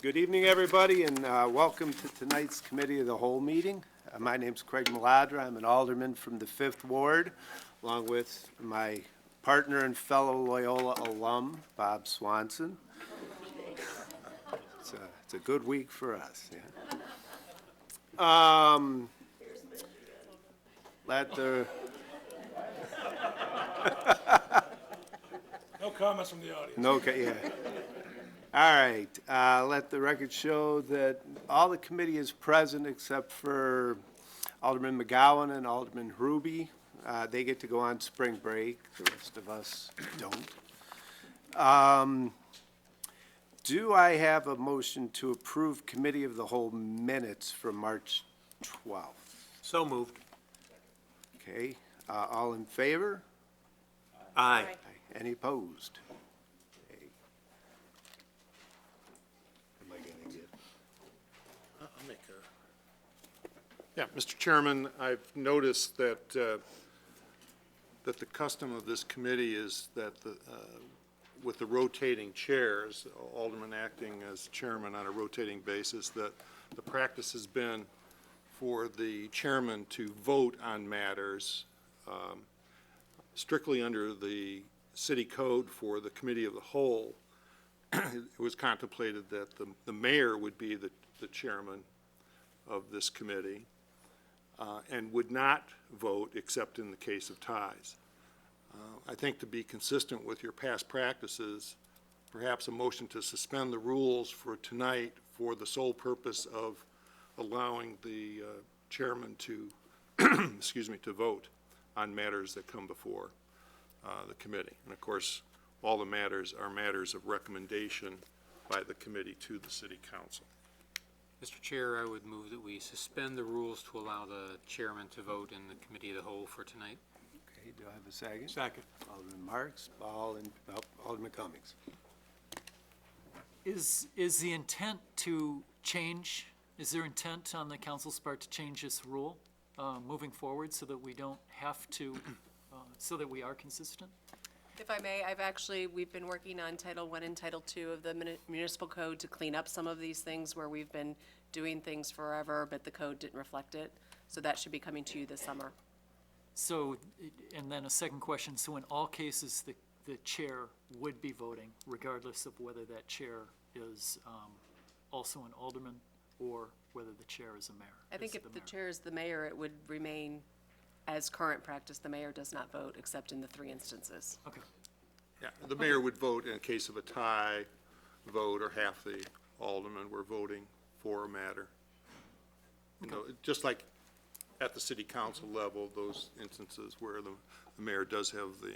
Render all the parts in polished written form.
Good evening, everybody, and welcome to tonight's Committee of the Whole meeting. My name's Craig Maladra. I'm an alderman from the 5th Ward, along with my partner and fellow Loyola alum, Bob Swanson. It's a good week for us, yeah. Let the... No comments from the audience. No, yeah. All right, let the record show that all the committee is present except for Alderman McGowan and Alderman Ruby. They get to go on spring break. The rest of us don't. Do I have a motion to approve Committee of the Whole minutes from March 12th? So moved. Okay, all in favor? Aye. Any opposed? Okay. Am I gonna get? I'll make a... Yeah, Mr. Chairman, I've noticed that that the custom of this committee is that with the rotating chairs, alderman acting as chairman on a rotating basis, that the practice has been for the chairman to vote on matters strictly under the city code for the Committee of the Whole. It was contemplated that the mayor would be the chairman of this committee and would not vote except in the case of ties. I think to be consistent with your past practices, perhaps a motion to suspend the rules for tonight for the sole purpose of allowing the chairman to, excuse me, to vote on matters that come before the committee. And of course, all the matters are matters of recommendation by the committee to the city council. Mr. Chair, I would move that we suspend the rules to allow the chairman to vote in the Committee of the Whole for tonight. Okay, do I have a second? Second. Alderman Marks, Alderman Cummings. Is the intent to change, is there intent on the council's part to change this rule moving forward so that we don't have to, so that we are consistent? If I may, we've been working on Title I and Title II of the municipal code to clean up some of these things where we've been doing things forever, but the code didn't reflect it. So that should be coming to you this summer. So, and then a second question, so in all cases, the chair would be voting regardless of whether that chair is also an alderman or whether the chair is a mayor? I think if the chair is the mayor, it would remain as current practice. The mayor does not vote except in the 3 instances. Okay. Yeah, the mayor would vote in case of a tie vote or half the aldermen were voting for a matter. You know, just like at the city council level, those instances where the mayor does have the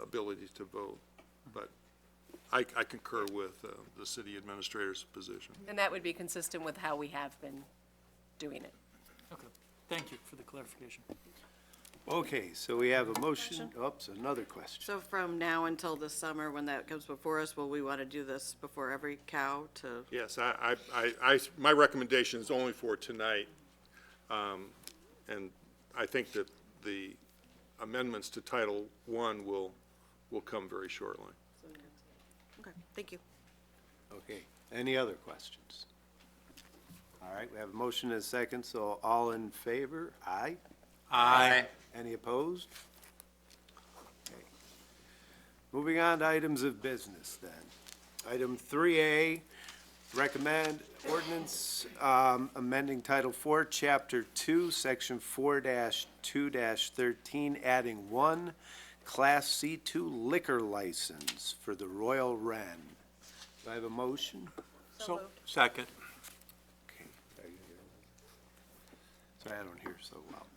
ability to vote. But I concur with the city administrator's position. And that would be consistent with how we have been doing it. Okay. Thank you for the clarification. Okay, so we have a motion. Oops, another question. So from now until this summer, when that comes before us, will we want to do this before every cow to? Yes, my recommendation is only for tonight. And I think that the amendments to Title I will come very shortly. Okay, thank you. Okay, any other questions? All right, we have a motion and a second, so all in favor? Aye. Aye. Any opposed? Okay. Moving on to items of business then. Item 3A, recommend ordinance amending Title IV, Chapter 2, Section 4-2-13, adding 1 Class C2 liquor license for the Royal Wren. Do I have a motion? So, second. Okay. Sorry, I don't hear so well.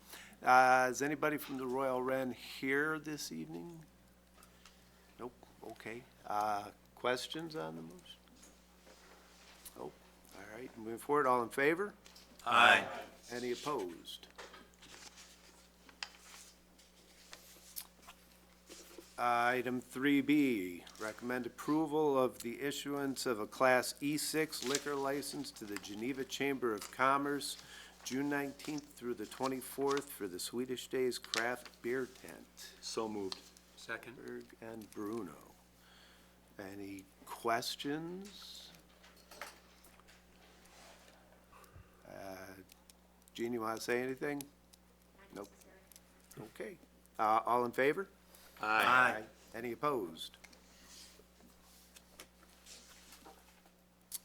Is anybody from the Royal Wren here this evening? Nope, okay. Questions on the motion? Nope, all right, moving forward, all in favor? Aye. Any opposed? Item 3B, recommend approval of the issuance of a Class E6 liquor license to the Geneva Chamber of Commerce, June 19th through the 24th for the Swedish Days Craft Beer Tent. So moved. Second. Berg and Bruno. Any questions? Gene, you want to say anything? Nope. Okay. All in favor? Aye. Any opposed?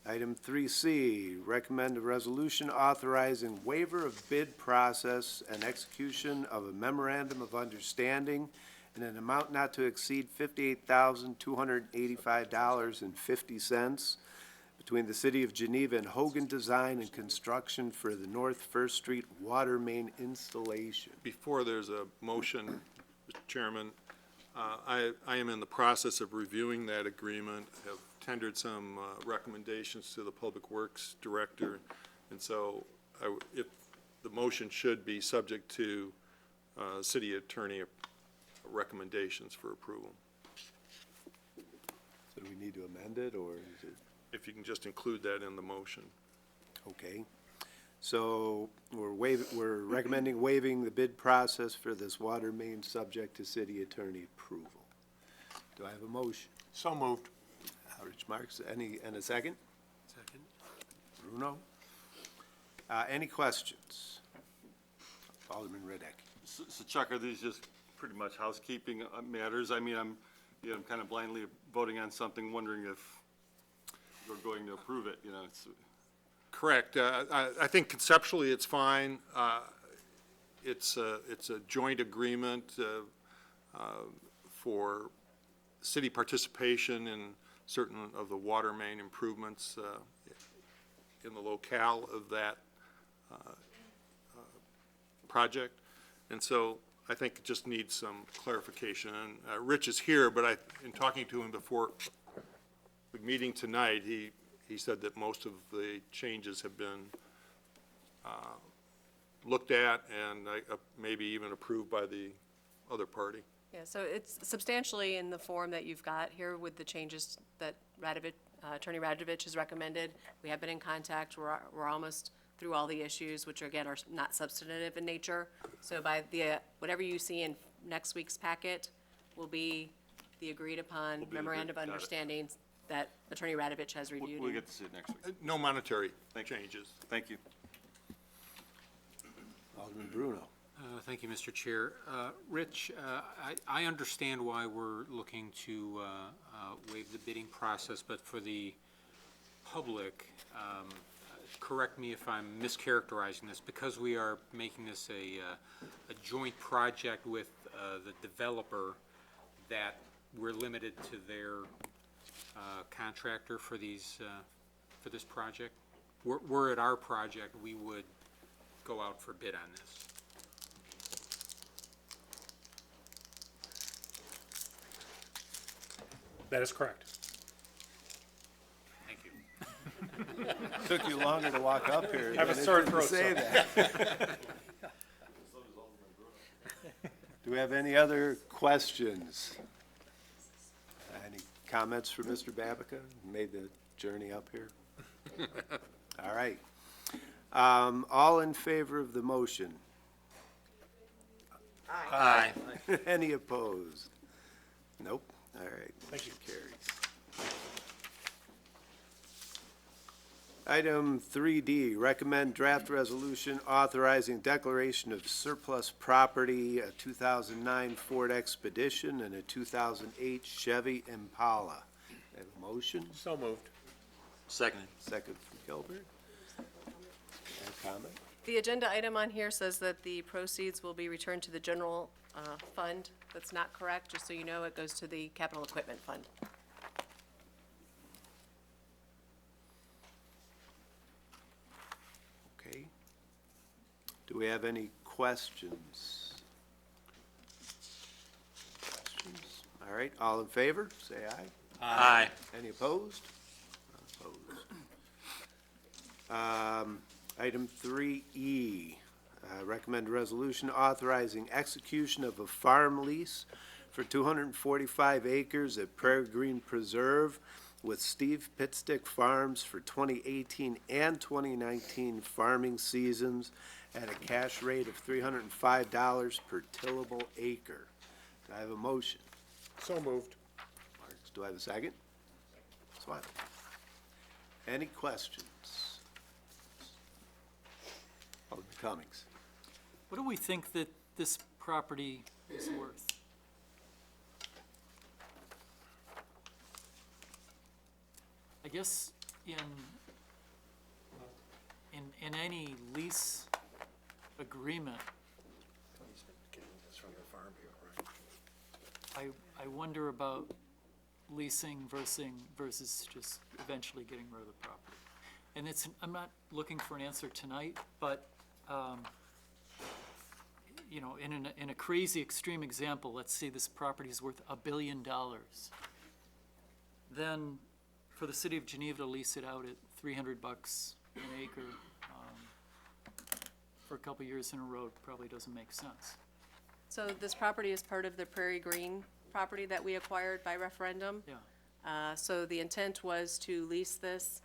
Item 3C, recommend a resolution authorizing waiver of bid process and execution of a memorandum of understanding in an amount not to exceed $58,285.50 between the City of Geneva and Hogan Design and Construction for the North First Street water main installation. Before there's a motion, Mr. Chairman, I am in the process of reviewing that agreement, have tendered some recommendations to the Public Works Director, and so if the motion should be subject to City Attorney recommendations for approval. So do we need to amend it, or is it? If you can just include that in the motion. Okay. So we're recommending waiving the bid process for this water main subject to city attorney approval. Do I have a motion? So moved. Rich Marks, and a second? Second. Bruno? Any questions? Alderman Riddick. So Chuck, are these just pretty much housekeeping matters? I mean, I'm kind of blindly voting on something, wondering if we're going to approve it, it's. Correct. I think conceptually it's fine. It's a joint agreement for city participation in certain of the water main improvements in the locale of that project. And so I think it just needs some clarification. And Rich is here, but in talking to him before the meeting tonight, he said that most of the changes have been looked at and maybe even approved by the other party. Yeah, so it's substantially in the form that you've got here with the changes that Attorney Radovich has recommended. We have been in contact. We're almost through all the issues, which again are not substantive in nature. So by whatever you see in next week's packet will be the agreed upon memorandum of understanding that Attorney Radovich has reviewed. We'll get to see it next week. No monetary changes. Thank you. Alderman Bruno. Thank you, Mr. Chair. Rich, I understand why we're looking to waive the bidding process, but for the public, correct me if I'm mischaracterizing this, because we are making this a joint project with the developer, that we're limited to their contractor for these, for this project. Were it our project, we would go out for bid on this. That is correct. Thank you. Took you longer to walk up here. I have a than it sore did to throat, say so. that. Do we have any other questions? Any comments for Mr. Babica? Made the journey up here? All right. All in favor of the motion? Aye. Any opposed? Nope. All right. Thank you. Carries. Item 3D, recommend draft resolution authorizing declaration of surplus property, a 2009 Ford Expedition and a 2008 Chevy Impala. Have a motion? So moved. Second. Second from Gilbert. Any comment? The agenda item on here says that the proceeds will be returned to the general fund. That's not correct, just so you know, it goes to the capital equipment fund. Okay. Do we have any questions? Questions? All right, all in favor, say aye. Aye. Any opposed? None opposed. Item 3E, recommend resolution authorizing execution of a farm lease for 245 acres at Prairie Green Preserve with Steve Pitstick Farms for 2018 and 2019 farming seasons at a cash rate of $305 per tillable acre. Do I have a motion? So moved. Marks, do I have a second? Swat. Any questions? Cummings. What do we think that this property is worth? I guess in any lease agreement, I wonder about leasing versus just eventually getting rid of the property. And I'm not looking for an answer tonight, but, you know, in a crazy extreme example, let's say this property is worth $1 billion. Then for the city of Geneva to lease it out at $300 an acre, for a couple years in a row probably doesn't make sense. So this property is part of the Prairie Green property that we acquired by referendum. Yeah. So the intent was to lease this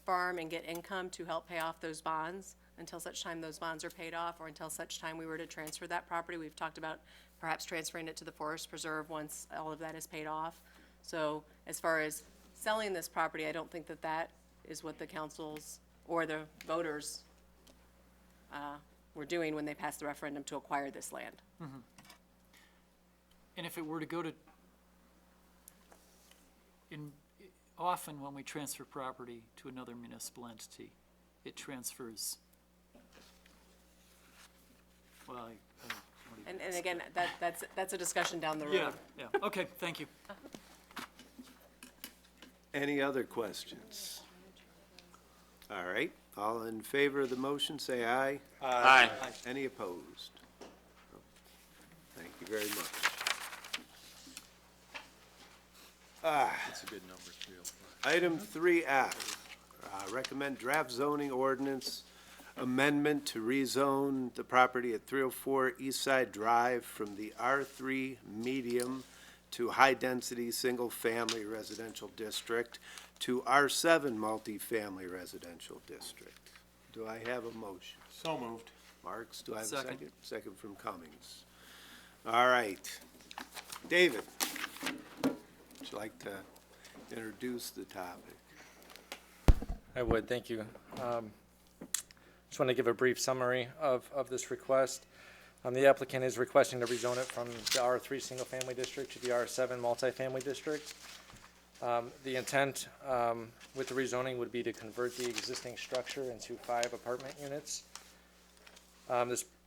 farm and get income to help pay off those bonds until such time those bonds are paid off, or until such time we were to transfer that property. We've talked about perhaps transferring it to the Forest Preserve once all of that is paid off. So as far as selling this property, I don't think that that is what the councils or the voters were doing when they passed the referendum to acquire this land. And if it were to go to, often when we transfer property to another municipal entity, it transfers, well, what do you- And again, that's a discussion down the road. Yeah, yeah, okay, thank you. Any other questions? All right, all in favor of the motion, say aye. Aye. Any opposed? Thank you very much. That's a good number, 305. Item 3F, recommend draft zoning ordinance amendment to rezone the property at 304 East Side Drive from the R3 medium to high-density, single-family residential district to R7 multifamily residential district. Do I have a motion? So moved. Marks, do I have a Second. second? Second from Cummings. All right. David, would you like to introduce the topic? I would, thank you. Just want to give a brief summary of this request. The applicant is requesting to rezone it from the R3 single-family district to the R7 multifamily district. The intent with the rezoning would be to convert the existing structure into 5 apartment units.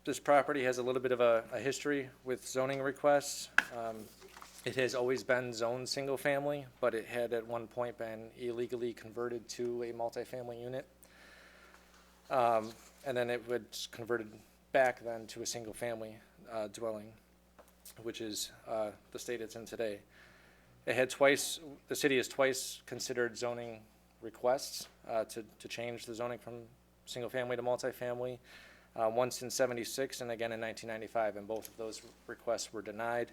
This property has a little bit of a history with zoning requests. It has always been zoned single-family, but it had at one point been illegally converted to a multifamily unit. And then it was converted back then to a single-family dwelling, which is the state it's in today. The city has twice considered zoning requests to change the zoning from single-family to multifamily, once in '76 and again in 1995, and both of those requests were denied,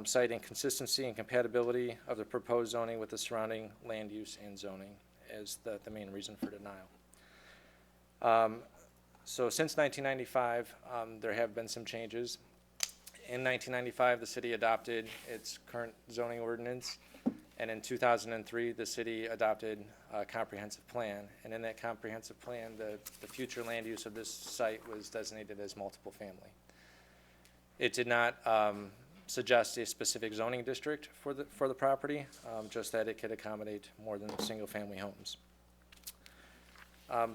citing consistency and compatibility of the proposed zoning with the surrounding land use and zoning as the main reason for denial. So since 1995, there have been some changes. In 1995, the city adopted its current zoning ordinance, and in 2003, the city adopted a comprehensive plan. And in that comprehensive plan, the future land use of this site was designated as multiple family. It did not suggest a specific zoning district for the property, just that it could accommodate more than single-family homes.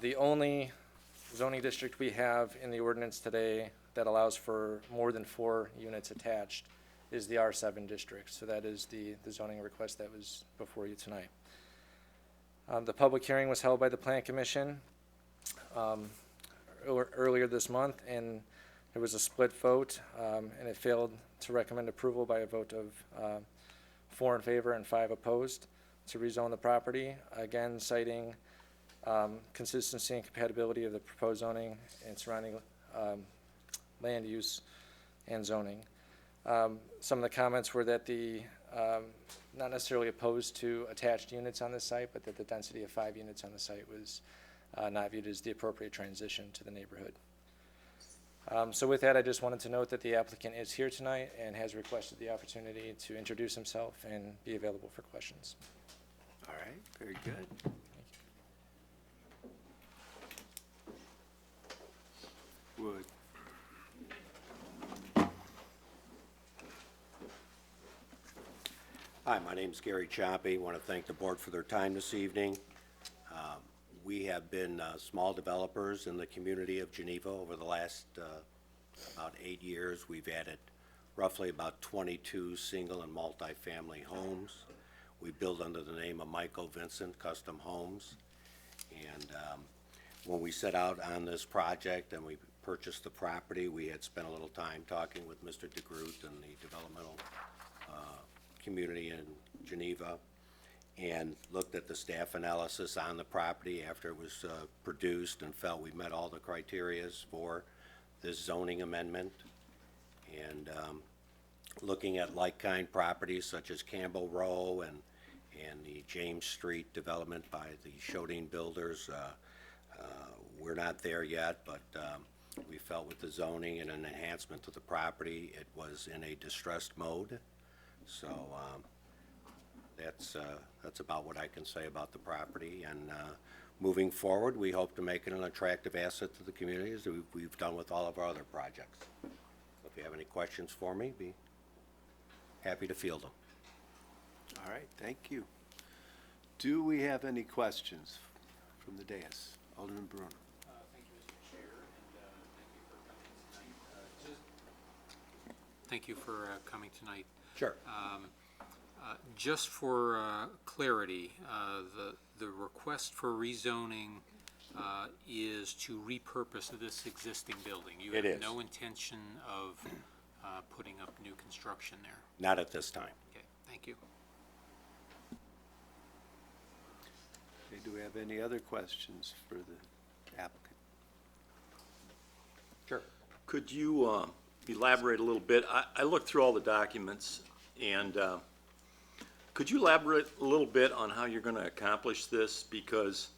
The only zoning district we have in the ordinance today that allows for more than 4 units attached is the R7 district. So that is the zoning request that was before you tonight. The public hearing was held by the Plan Commission earlier this month, and there was a split vote, and it failed to recommend approval by a vote of 4 in favor and 5 opposed to rezone the property, again citing consistency and compatibility of the proposed zoning and surrounding land use and zoning. Some of the comments were that not necessarily opposed to attached units on this site, but that the density of 5 units on the site was not viewed as the appropriate transition to the neighborhood. So with that, I just wanted to note that the applicant is here tonight and has requested the opportunity to introduce himself and be available for questions. All right, very good. Wood. Hi, my name's Gary Choppy. Want to thank the board for their time this evening. We have been small developers in the community of Geneva over the last about 8 years. We've added roughly about 22 single and multi-family homes. We build under the name of Michael Vincent Custom Homes. And when we set out on this project and we purchased the property, we had spent a little time talking with Mr. DeGroot and the developmental community in Geneva, and looked at the staff analysis on the property after it was produced, and felt we met all the criterias for this zoning amendment. And looking at like-kind properties such as Campbell Row and the James Street development by the Shodine Builders, we're not there yet, but we felt with the zoning and an enhancement to the property, it was in a distressed mode. So that's about what I can say about the property. And moving forward, we hope to make it an attractive asset to the community, as we've done with all of our other projects. So if you have any questions for me, be happy to field them. All right, thank you. Do we have any questions from the dais? Alderman Bruno. Thank you, Mr. Chair, and thank you for coming tonight. Sure. Just for clarity, the request for rezoning is to repurpose this existing building. You It have is. no intention of putting up new construction there. Not at this time. Okay, thank you. Okay, do we have any other questions for the applicant? Sure. Could you elaborate a little bit? I looked through all the documents, and could you elaborate a little bit on how you're going to accomplish this? Because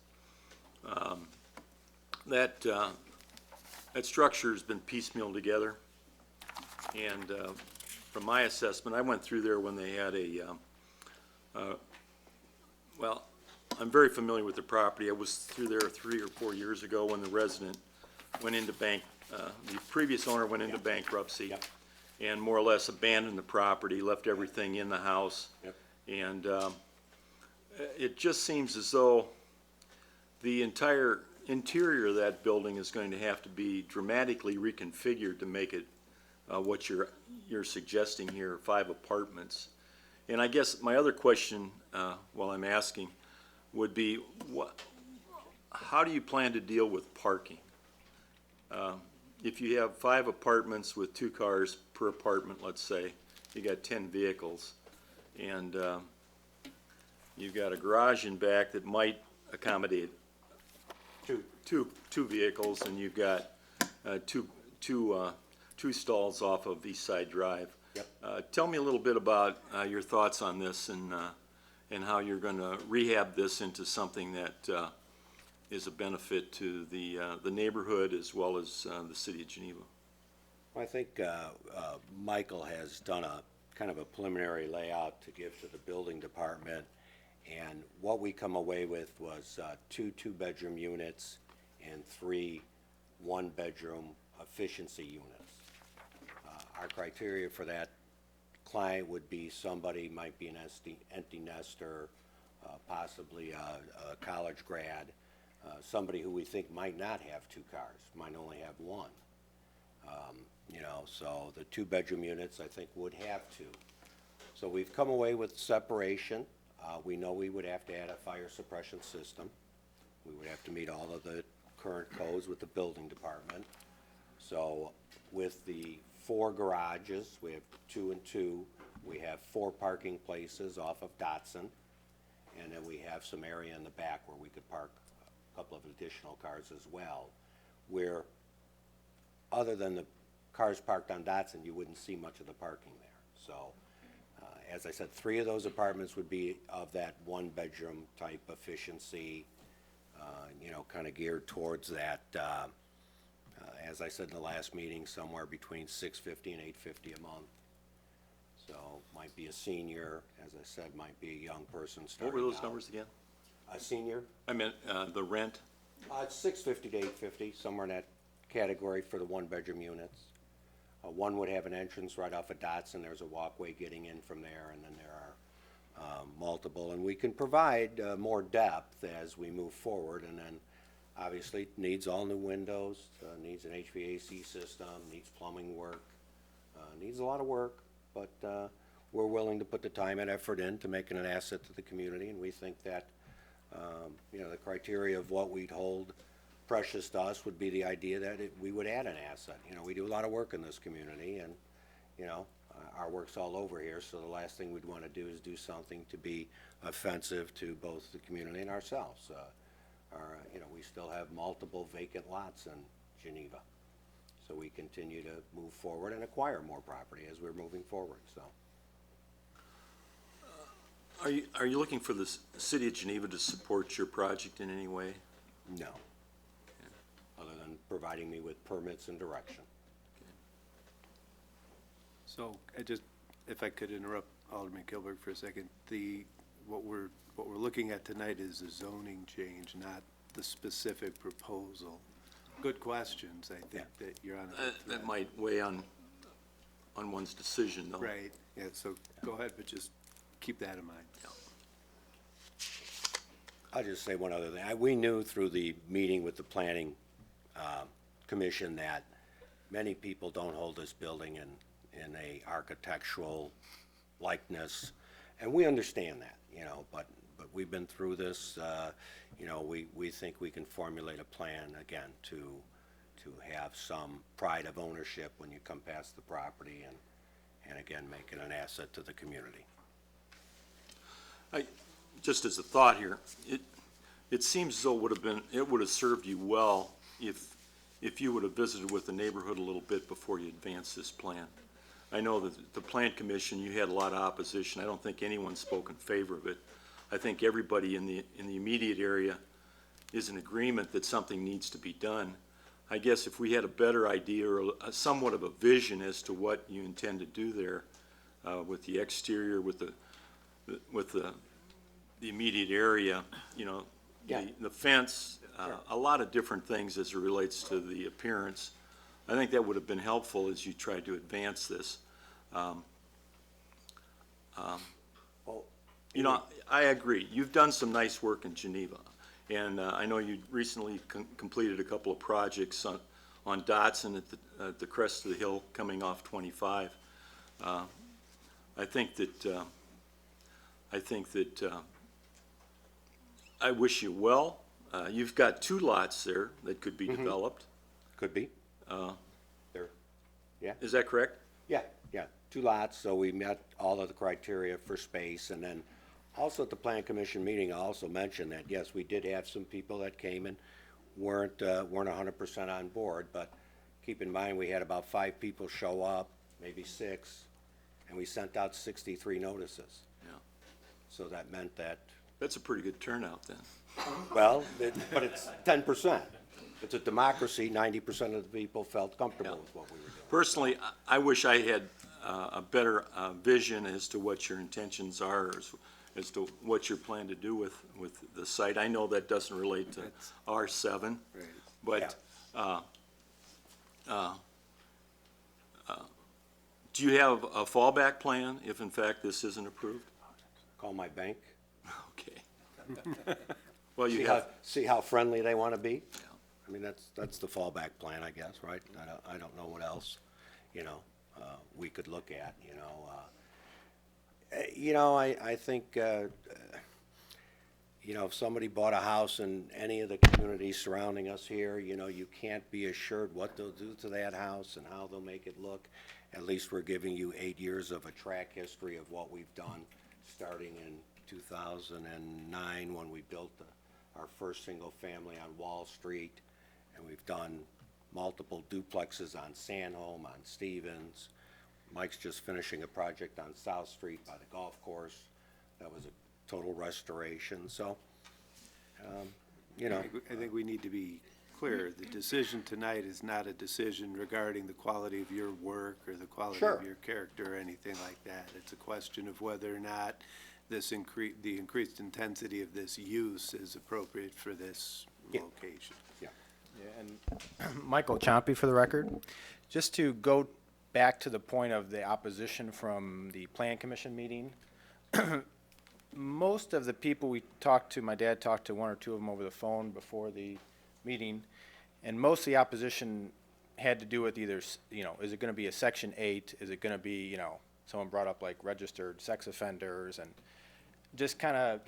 that structure has been piecemealed together, and from my assessment, I went through there when they had well, I'm very familiar with the property. I was through there 3 or 4 years ago when the resident went into the previous owner went into bankruptcy. Yep. And more or less abandoned the property, left everything in the house. Yep. And it just seems as though the entire interior of that building is going to have to be dramatically reconfigured to make it what you're suggesting here, 5 apartments. And I guess my other question, while I'm asking, would be, how do you plan to deal with parking? If you have 5 apartments with 2 cars per apartment, let's say, you got 10 vehicles, and you've got a garage in back that might accommodate two vehicles, and you've got two stalls off of East Side Drive. Yep. Tell me a little bit about your thoughts on this, and how you're going to rehab this into something that is a benefit to the neighborhood as well as the city of Geneva. I think Michael has done a kind of a preliminary layout to give to the building department, and what we come away with was 2 two-bedroom units and 3 one-bedroom efficiency units. Our criteria for that client would be somebody might be an empty nester, possibly a college grad, somebody who we think might not have 2 cars, might only have 1. So the 2-bedroom units, I think, would have 2. So we've come away with separation. We know we would have to add a fire suppression system. We would have to meet all of the current codes with the building department. So with the 4 garages, we have 2 and 2. We have 4 parking places off of Dotson. And then we have some area in the back where we could park a couple of additional cars as well, where other than the cars parked on Dotson, you wouldn't see much of the parking there. So, as I said, 3 of those apartments would be of that 1-bedroom type efficiency, kind of geared towards that, as I said in the last meeting, somewhere between $650 and $850 a month. So, might be a senior, as I said, might be a young person starting What were those out. numbers again? A senior? I meant the rent. It's $650 to $850, somewhere in that category for the one-bedroom units. One would have an entrance right off of Dotson, there's a walkway getting in from there, and then there are multiple. And we can provide more depth as we move forward, and then obviously needs all new windows, needs an HVAC system, needs plumbing work, needs a lot of work, but we're willing to put the time and effort in to make it an asset to the community, and we think that, the criteria of what we'd hold precious to us would be the idea that we would add an asset. We do a lot of work in this community, and, our work's all over here, so the last thing we'd want to do is do something to be offensive to both the community and ourselves. We still have multiple vacant lots in Geneva, so we continue to move forward and acquire more property as we're moving forward, so. Are you looking for the city of Geneva to support your project in any way? No. Other than providing me with permits and direction. So, if I could interrupt Alderman Kilburg for a second, what we're looking at tonight is a zoning change, not the specific proposal. Good questions, I think, that you're on. That might weigh on one's decision, though. Right, yeah, so go ahead, but just keep that in mind. I'll just say one other thing. We knew through the meeting with the planning commission that many people don't hold this building in a architectural likeness, and we understand that, but we've been through this. We think we can formulate a plan again to have some pride of ownership when you come past the property, and again make it an asset to the community. Just as a thought here, it seems as though it would have served you well if you would have visited with the neighborhood a little bit before you advanced this plan. I know that the Plan Commission, you had a lot of opposition. I don't think anyone spoke in favor of it. I think everybody in the immediate area is in agreement that something needs to be done. I guess if we had a better idea or somewhat of a vision as to what you intend to do there with the exterior, with the immediate area, the fence, a lot of different things as it relates to the appearance. I think that would have been helpful as you tried to advance this. I agree. You've done some nice work in Geneva, and I know you recently completed a couple of projects on Dotson at the crest of the hill coming off 25. I think that I wish you well. You've got 2 lots there that could be developed. Could be. There, yeah. Is that correct? Yeah, 2 lots, so we met all of the criteria for space, and then also at the Plan Commission meeting, I also mentioned that, yes, we did have some people that came and weren't 100% on board, but keep in mind, we had about 5 people show up, maybe 6, and we sent out 63 notices. Yeah. So that meant that, That's a pretty good turnout then. well, but it's 10%. It's a democracy, 90% of the people felt comfortable with what we were doing. Personally, I wish I had a better vision as to what your intentions are, as to what you're planning to do with the site. I know that doesn't relate to R7, Right. but do you have a fallback plan if in fact this isn't approved? Call my bank, Okay. Well, you have, see how friendly they want to be. I mean, that's the fallback plan, I guess, right? I don't know what else, we could look at, I think, if somebody bought a house in any of the communities surrounding us here, you can't be assured what they'll do to that house and how they'll make it look. At least we're giving you 8 years of a track history of what we've done, starting in 2009 when we built our first single family on Wall Street, and we've done multiple duplexes on Sandholm, on Stevens. Mike's just finishing a project on South Street by the golf course. That was a total restoration, so, I think we need to be clear. The decision tonight is not a decision regarding the quality of your work or the quality Sure. of your character or anything like that. It's a question of whether or not the increased intensity of this use is appropriate for this Yeah. location. yeah. And Michael Chompy for the record. Just to go back to the point of the opposition from the Plan Commission meeting, most of the people we talked to, my dad talked to one or two of them over the phone before the meeting, and most of the opposition had to do with either, is it gonna be a Section 8? Is it gonna be, someone brought up like registered sex offenders, and just kind of,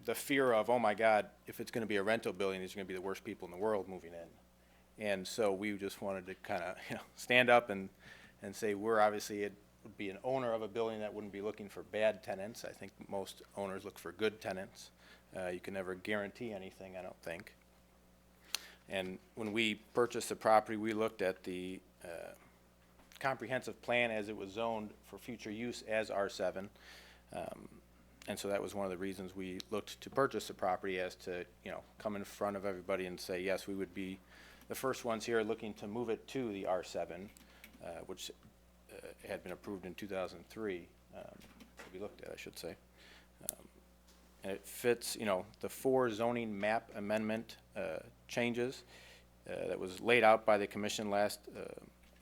the fear of, oh my God, if it's gonna be a rental building, these are gonna be the worst people in the world moving in. And so we just wanted to kind of, stand up and say, we're obviously, it would be an owner of a building that wouldn't be looking for bad tenants. I think most owners look for good tenants. You can never guarantee anything, I don't think. And when we purchased the property, we looked at the comprehensive plan as it was zoned for future use as R7. And so that was one of the reasons we looked to purchase the property, as to, come in front of everybody and say, yes, we would be the first ones here looking to move it to the R7, which had been approved in 2003, to be looked at, I should say. And it fits, the 4 zoning map amendment changes that was laid out by the commission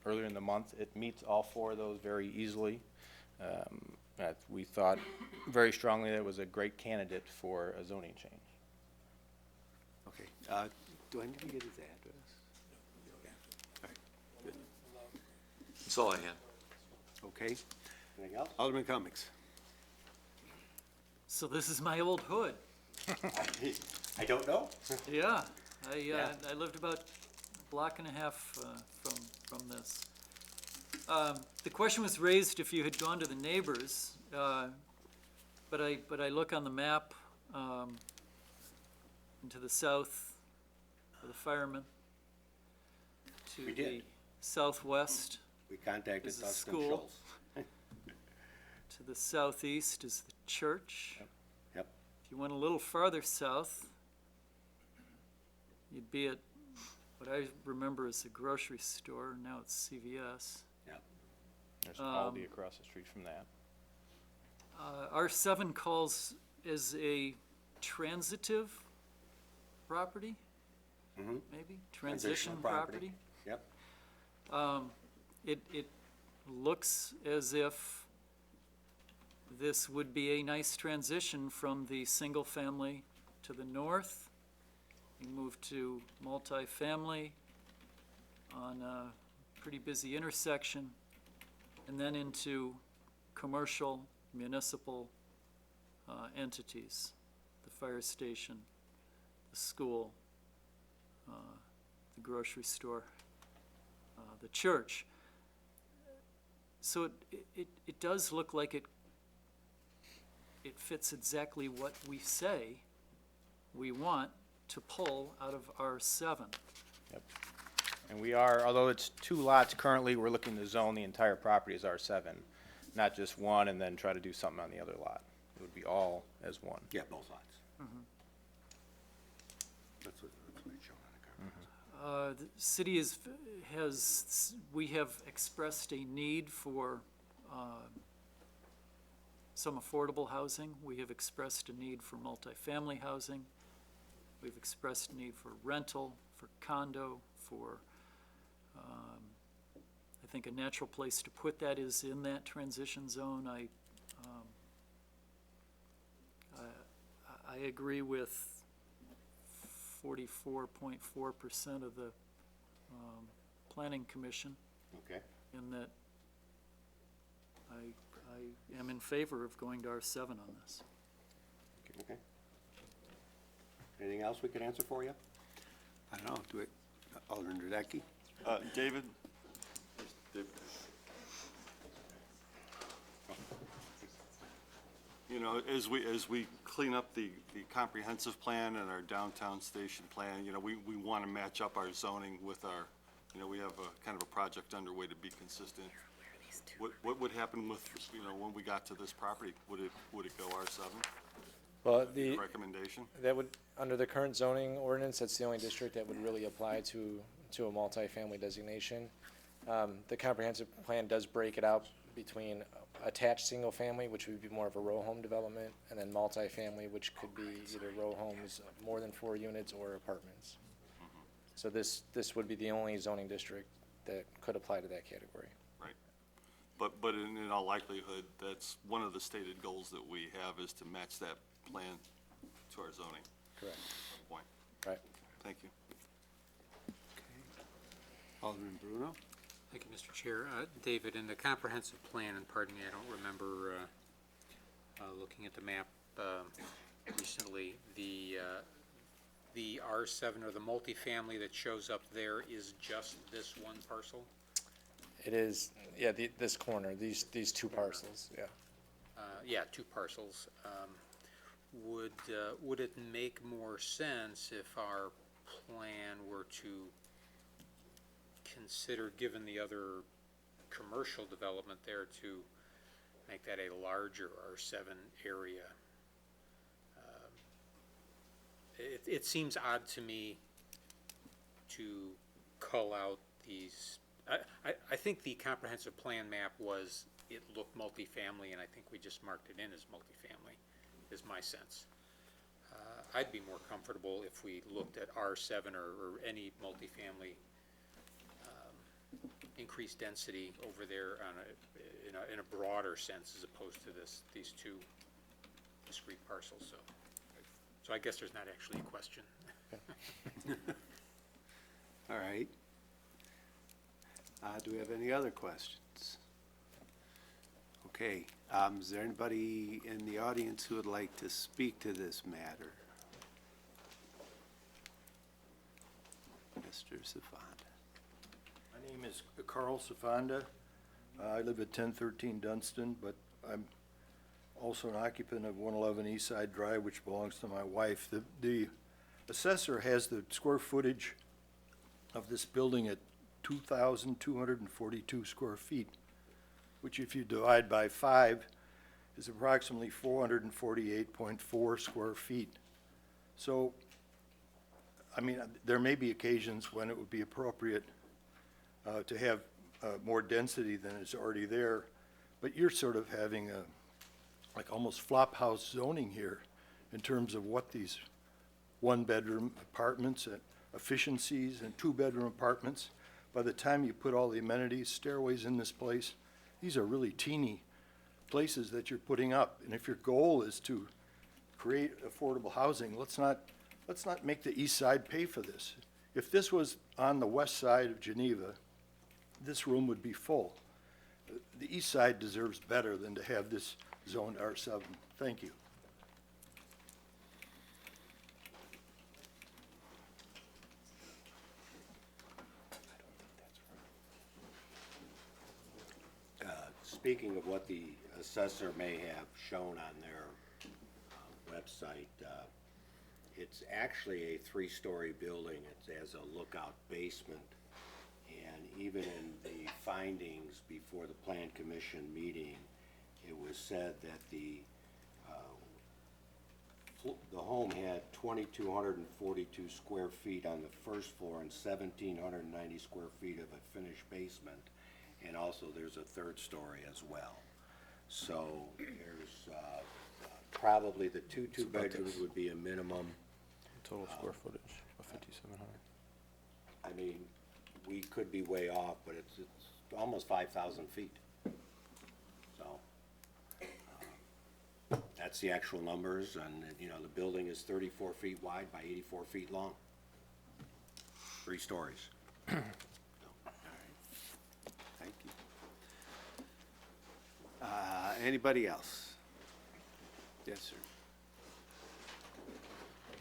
earlier in the month. It meets all 4 of those very easily. We thought very strongly that it was a great candidate for a zoning change. Okay, do I need to get his address? All right, good. That's all I had. Okay, Anything else? Alderman Cummings. So this is my old hood. I don't know. Yeah, I Yeah. I lived about a block and a half from this. The question was raised if you had gone to the neighbors, but I look on the map, and to the south of the firemen, to We the did. southwest, We contacted Is the Dusk and school. Schultz. to the southeast is the church. Yep. If you went a little farther south, you'd be at what I remember as the grocery store, now it's CVS. There's Aldi across the street from that. R7 calls as a transitive property, maybe? Transition property. Yep. It looks as if this would be a nice transition from the single-family to the north. You move to multifamily on a pretty busy intersection, and then into commercial, municipal entities, the fire station, the school, the grocery store, the church. So it does look like it fits exactly what we say we want to pull out of R7. Yep. And we are, although it's 2 lots currently, we're looking to zone the entire property as R7, not just one and then try to do something on the other lot. It would be all as one. Yeah, both lots. That's what it's showing on the card. The city we have expressed a need for some affordable housing. We have expressed a need for multifamily housing. We've expressed a need for rental, for condo, for, I think a natural place to put that is in that transition zone. I agree with 44.4% of the Planning Commission Okay. in that I am in favor of going to R7 on this. Okay. Anything else we can answer for you? I don't know, do it, Alderman Radecki? David? As we clean up the comprehensive plan and our downtown station plan, we want to match up our zoning with our, we have a kind of a project underway to be consistent. What would happen with, when we got to this property? Would it go R7? Well, the, Recommendation? that would, under the current zoning ordinance, that's the only district that would really apply to a multifamily designation. The comprehensive plan does break it out between attached single-family, which would be more of a row home development, and then multifamily, which could be either row homes, more than 4 units, or apartments. So this would be the only zoning district that could apply to that category. Right. But in all likelihood, that's one of the stated goals that we have is to match that plan to our zoning. Correct. Point. Right. Thank you. Alderman Bruno? Thank you, Mr. Chair. David, in the comprehensive plan, and pardon me, I don't remember looking at the map recently, the R7 or the multifamily that shows up there is just this one parcel? It is, yeah, this corner, these two parcels, yeah. Yeah, two parcels. Would it make more sense if our plan were to consider, given the other commercial development there, to make that a larger R7 area? It seems odd to me to cull out these, I think the comprehensive plan map it looked multifamily, and I think we just marked it in as multifamily, is my sense. I'd be more comfortable if we looked at R7 or any multifamily increased density over there in a broader sense as opposed to these two discrete parcels. So I guess there's not actually a question. All right. Do we have any other questions? Okay, is there anybody in the audience who would like to speak to this matter? Mr. Safanda. My name is Carl Safanda. I live at 1013 Dunstan, but I'm also an occupant of 111 East Side Drive, which belongs to my wife. The assessor has the square footage of this building at 2,242 square feet, which if you divide by 5 is approximately 448.4 square feet. So, I mean, there may be occasions when it would be appropriate to have more density than is already there, but you're sort of having like almost flop house zoning here in terms of what these one-bedroom apartments and efficiencies and two-bedroom apartments. By the time you put all the amenities, stairways in this place, these are really teeny places that you're putting up. And if your goal is to create affordable housing, let's not make the east side pay for this. If this was on the west side of Geneva, this room would be full. The east side deserves better than to have this zoned R7. Thank you. Speaking of what the assessor may have shown on their website, it's actually a three-story building. It has a lookout basement. And even in the findings before the Plan Commission meeting, it was said that the home had 2,242 square feet on the first floor and 1,790 square feet of a finished basement. And also there's a third story as well. So there's probably the two bedrooms would be a minimum. Total square footage of 5,700. I mean, we could be way off, but it's almost 5,000 feet. So that's the actual numbers, and you know the building is 34 feet wide by 84 feet long. 3 stories. Thank you. Anybody else? Yes, sir.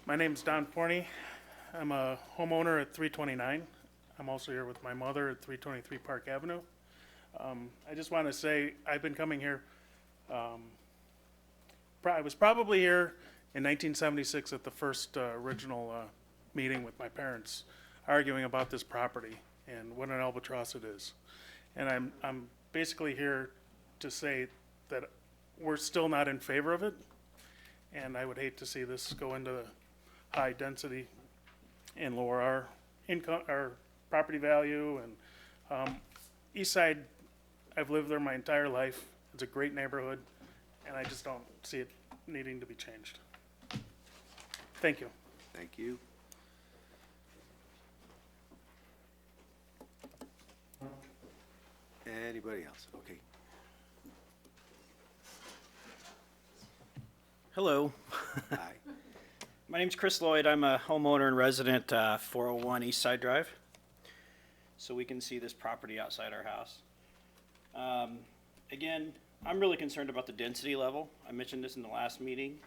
My name's Don Forney. I'm a homeowner at 329. I'm also here with my mother at 323 Park Avenue. I just want to say I've been coming here, I was probably here in 1976 at the first original meeting with my parents, arguing about this property and what an albatross it is. And I'm basically here to say that we're still not in favor of it, and I would hate to see this go into high density and lower our income, our property value. And East Side, I've lived there my entire life. It's a great neighborhood, and I just don't see it needing to be changed. Thank you. Thank you. Anybody else? Okay. Hello, Hi. my name's Chris Lloyd. I'm a homeowner and resident, 401 East Side Drive. So we can see this property outside our house. Again, I'm really concerned about the density level. I mentioned this in the last meeting.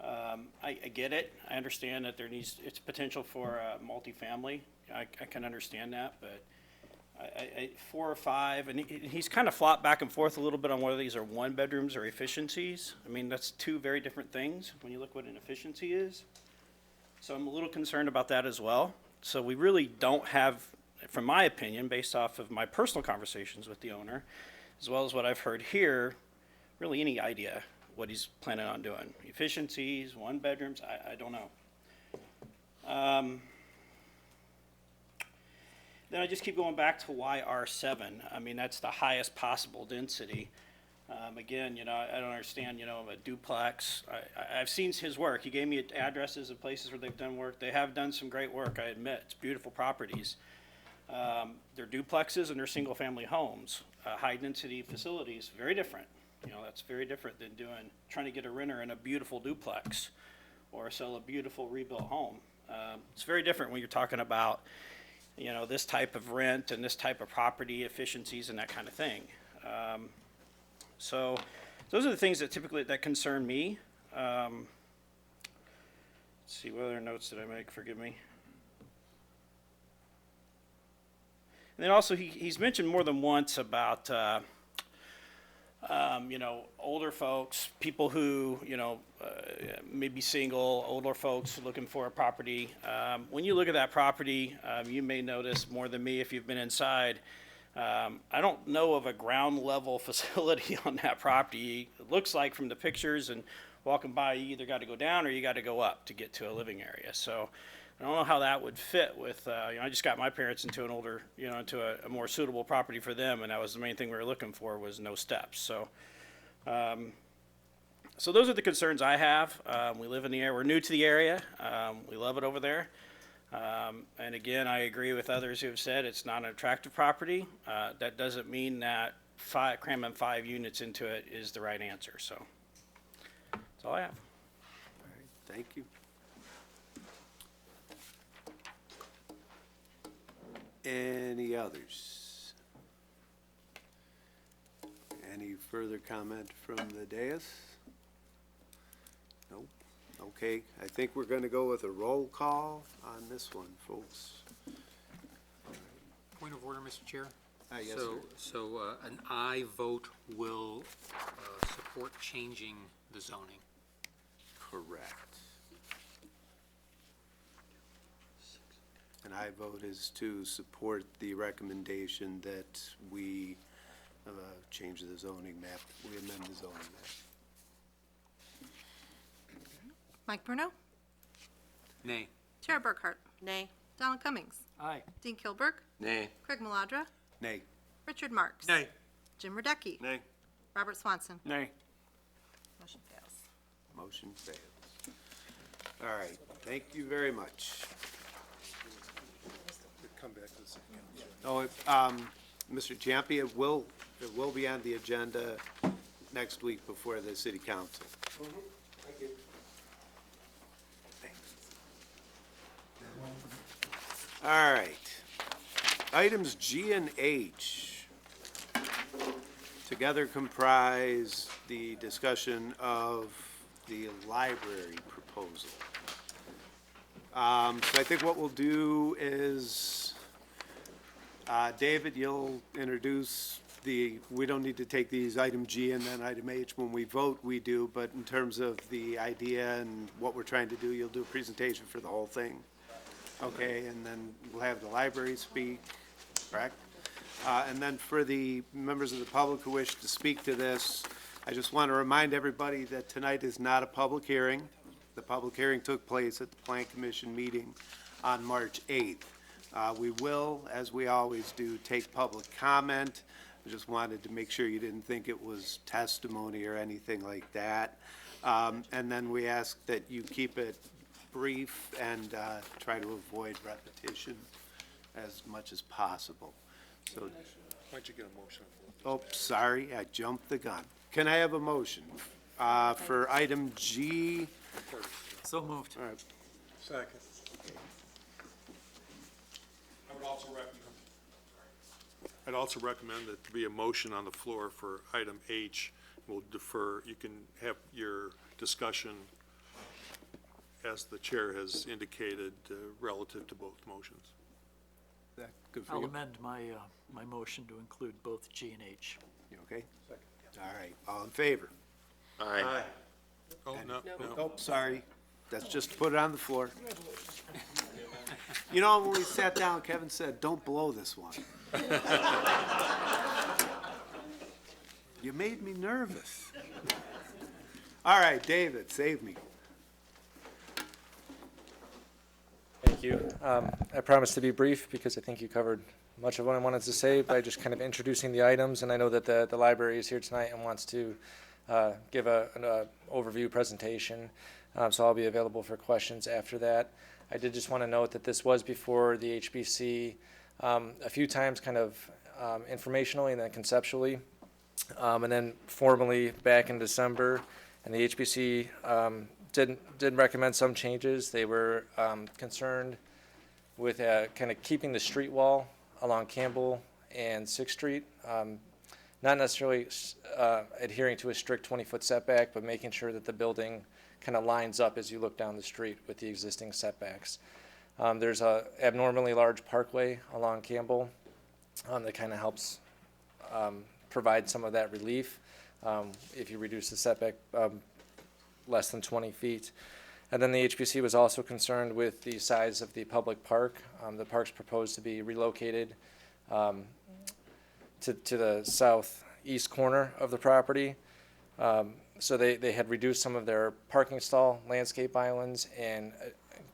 I get it. I understand that it's potential for multifamily. I can understand that, but 4 or 5, and he's kind of flopped back and forth a little bit on whether these are 1 bedrooms or efficiencies. I mean, that's 2 very different things when you look what an efficiency is. So I'm a little concerned about that as well. So we really don't have, from my opinion, based off of my personal conversations with the owner, as well as what I've heard here, really any idea what he's planning on doing. Efficiencies, 1 bedrooms, I don't know. Then I just keep going back to why R7. I mean, that's the highest possible density. Again, I don't understand, a duplex. I've seen his work. He gave me addresses of places where they've done work. They have done some great work, I admit. It's beautiful properties. They're duplexes and they're single-family homes. High-density facilities, very different. That's very different than trying to get a renter in a beautiful duplex or sell a beautiful rebuilt home. It's very different when you're talking about this type of rent and this type of property efficiencies and that kind of thing. So those are the things that typically concern me. Let's see, what other notes did I make? Forgive me. And then also he's mentioned more than once about older folks, people who, maybe single, older folks looking for a property. When you look at that property, you may notice more than me if you've been inside. I don't know of a ground level facility on that property. It looks like from the pictures and walking by, you either got to go down or you got to go up to get to a living area. So I don't know how that would fit with, I just got my parents into an older, into a more suitable property for them, and that was the main thing we were looking for was no steps. So, so those are the concerns I have. We live in the area, we're new to the area. We love it over there. And again, I agree with others who have said it's not an attractive property. That doesn't mean that cramming 5 units into it is the right answer. So that's all I have. All right, thank you. Any others? Any further comment from the dais? Nope. Okay, I think we're going to go with a roll call on this one, folks. Point of order, Mr. Chair? Yes, So, sir. so an aye vote will support changing the zoning. Correct. And I vote is to support the recommendation that we change the zoning map, we amend the zoning map. Mike Bruno, Nay. Tara Burkhart, Nay. Donald Cummings, Aye. Dean Kilburg, Nay. Craig Maladra, Nay. Richard Marks. Nay. Jim Radecki. Nay. Robert Swanson. Nay. Motion fails. Motion fails. All right, thank you very much. Come back to the second. Oh, Mr. Champion, it will be on the agenda next week before the city council. Thank you. All right. Items G and H together comprise the discussion of the library proposal. So I think what we'll do is, David, you'll introduce we don't need to take these item G and then item H. When we vote, we do, but in terms of the idea and what we're trying to do, you'll do a presentation for the whole thing. Okay, and then we'll have the library speak, correct? And then for the members of the public who wish to speak to this, I just want to remind everybody that tonight is not a public hearing. The public hearing took place at the Plan Commission meeting on March 8th. We will, as we always do, take public comment. I just wanted to make sure you didn't think it was testimony or anything like that. And then we ask that you keep it brief and try to avoid repetition as much as possible. So, Why don't you get a motion? Oh, sorry, I jumped the gun. Can I have a motion for item G? So moved. All right, Second. I'd also recommend that there be a motion on the floor for item H. We'll defer, you can have your discussion as the chair has indicated relative to both motions. is that good for I'll you? amend my, my motion to include both G and H. You okay? All right, all in favor? Aye. Oh, no, no. Oh, sorry, that's just to put it on the floor. You know, when we sat down, Kevin said, don't blow this one. You made me nervous. All right, David, save me. Thank you. I promise to be brief because I think you covered much of what I wanted to say by just kind of introducing the items, and I know that the library is here tonight and wants to give an overview presentation, so I'll be available for questions after that. I did just want to note that this was before the HBC a few times, kind of informationally and then conceptually, and then formally back in December, and the HBC did recommend some changes. They were concerned with kind of keeping the street wall along Campbell and 6th Street, not necessarily adhering to a strict 20-foot setback, but making sure that the building kind of lines up as you look down the street with the existing setbacks. There's a abnormally large parkway along Campbell that kind of helps provide some of that relief if you reduce the setback less than 20 feet. And then the HBC was also concerned with the size of the public park. The park's proposed to be relocated to the southeast corner of the property. So they had reduced some of their parking stall landscape islands and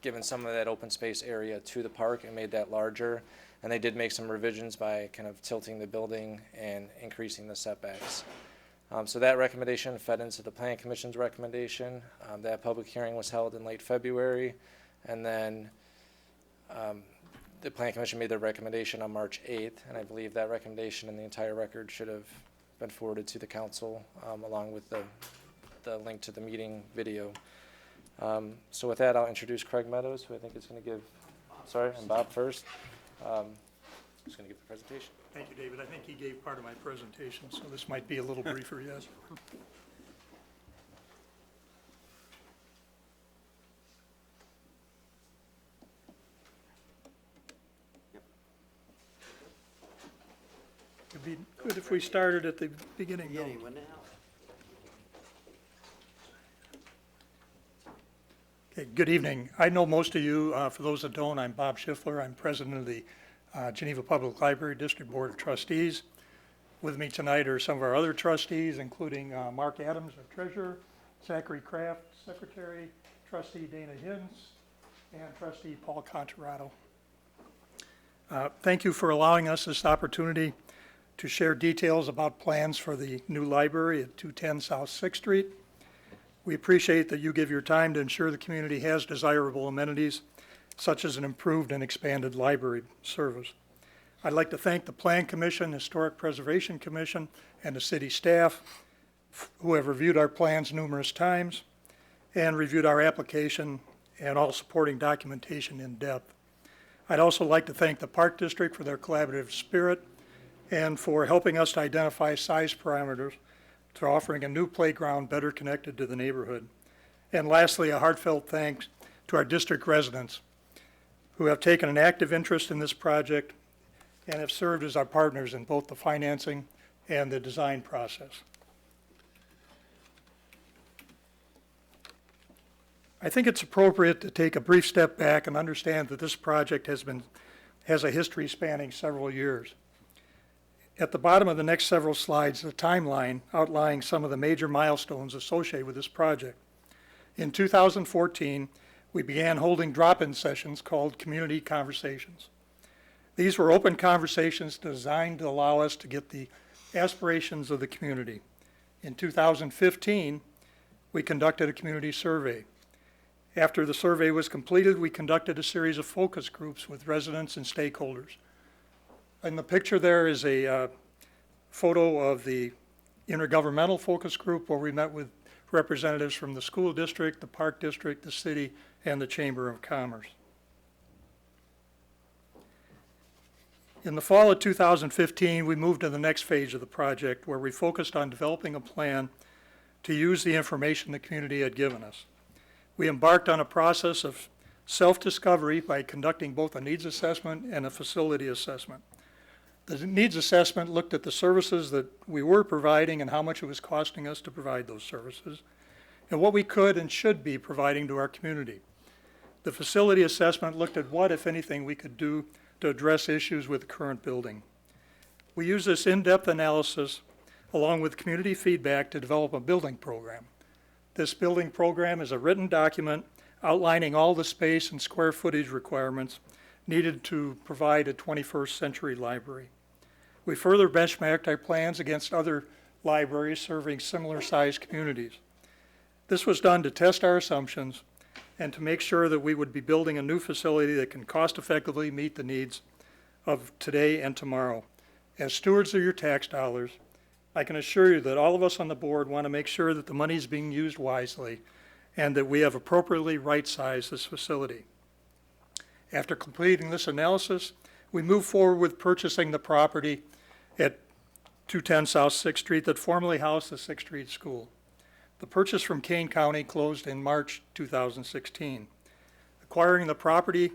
given some of that open space area to the park and made that larger. And they did make some revisions by kind of tilting the building and increasing the setbacks. So that recommendation fed into the Plan Commission's recommendation. That public hearing was held in late February, and then the Plan Commission made their recommendation on March 8th, and I believe that recommendation and the entire record should have been forwarded to the council along with the link to the meeting video. So with that, I'll introduce Craig Meadows, who I think is going to give, sorry, and Bob first. Who's going to give the presentation. Thank you, David. I think he gave part of my presentation, so this might be a little briefer, yes. It'd be good if we started at the beginning. Okay, good evening. I know most of you. For those that don't, I'm Bob Schiffler. I'm president of the Geneva Public Library District Board of Trustees. With me tonight are some of our other trustees, including Mark Adams, our treasurer, Zachary Kraft, secretary, trustee Dana Hins, and trustee Paul Contarato. Thank you for allowing us this opportunity to share details about plans for the new library at 210 South 6th Street. We appreciate that you give your time to ensure the community has desirable amenities such as an improved and expanded library service. I'd like to thank the Plan Commission, Historic Preservation Commission, and the city staff who have reviewed our plans numerous times and reviewed our application and all supporting documentation in depth. I'd also like to thank the Park District for their collaborative spirit and for helping us to identify size parameters to offering a new playground better connected to the neighborhood. And lastly, a heartfelt thanks to our district residents who have taken an active interest in this project and have served as our partners in both the financing and the design process. I think it's appropriate to take a brief step back and understand that this project has a history spanning several years. At the bottom of the next several slides, the timeline outlining some of the major milestones associated with this project. In 2014, we began holding drop-in sessions called Community Conversations. These were open conversations designed to allow us to get the aspirations of the community. In 2015, we conducted a community survey. After the survey was completed, we conducted a series of focus groups with residents and stakeholders. In the picture there is a photo of the intergovernmental focus group where we met with representatives from the school district, the park district, the city, and the Chamber of Commerce. In the fall of 2015, we moved to the next phase of the project where we focused on developing a plan to use the information the community had given us. We embarked on a process of self-discovery by conducting both a needs assessment and a facility assessment. The needs assessment looked at the services that we were providing and how much it was costing us to provide those services, and what we could and should be providing to our community. The facility assessment looked at what, if anything, we could do to address issues with the current building. We used this in-depth analysis along with community feedback to develop a building program. This building program is a written document outlining all the space and square footage requirements needed to provide a 21st century library. We further benchmarked our plans against other libraries serving similar sized communities. This was done to test our assumptions and to make sure that we would be building a new facility that can cost effectively meet the needs of today and tomorrow. As stewards of your tax dollars, I can assure you that all of us on the board want to make sure that the money is being used wisely and that we have appropriately right-sized this facility. After completing this analysis, we moved forward with purchasing the property at 210 South 6th Street that formerly housed the 6th Street School. The purchase from Kane County closed in March 2016. Acquiring the property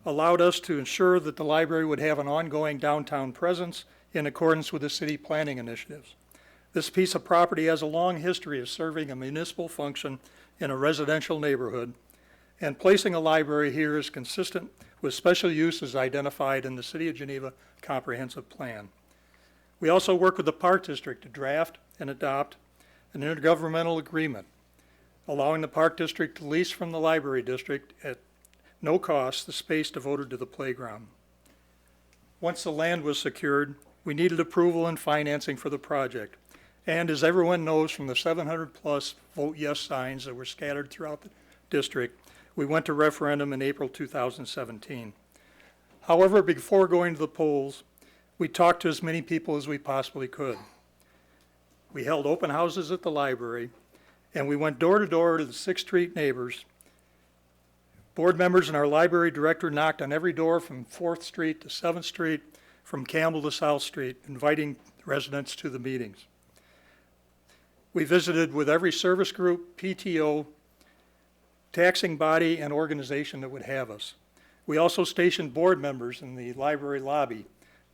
allowed us to ensure that the library would have an ongoing downtown presence in accordance with the city planning initiatives. This piece of property has a long history of serving a municipal function in a residential neighborhood, and placing a library here is consistent with special uses identified in the City of Geneva Comprehensive Plan. We also work with the Park District to draft and adopt an intergovernmental agreement, allowing the Park District to lease from the Library District at no cost the space devoted to the playground. Once the land was secured, we needed approval and financing for the project. And as everyone knows from the 700-plus vote yes signs that were scattered throughout the district, we went to referendum in April 2017. However, before going to the polls, we talked to as many people as we possibly could. We held open houses at the library, and we went door to door to the 6th Street neighbors. Board members and our library director knocked on every door from 4th Street to 7th Street, from Campbell to South Street, inviting residents to the meetings. We visited with every service group, PTO, taxing body, and organization that would have us. We also stationed board members in the library lobby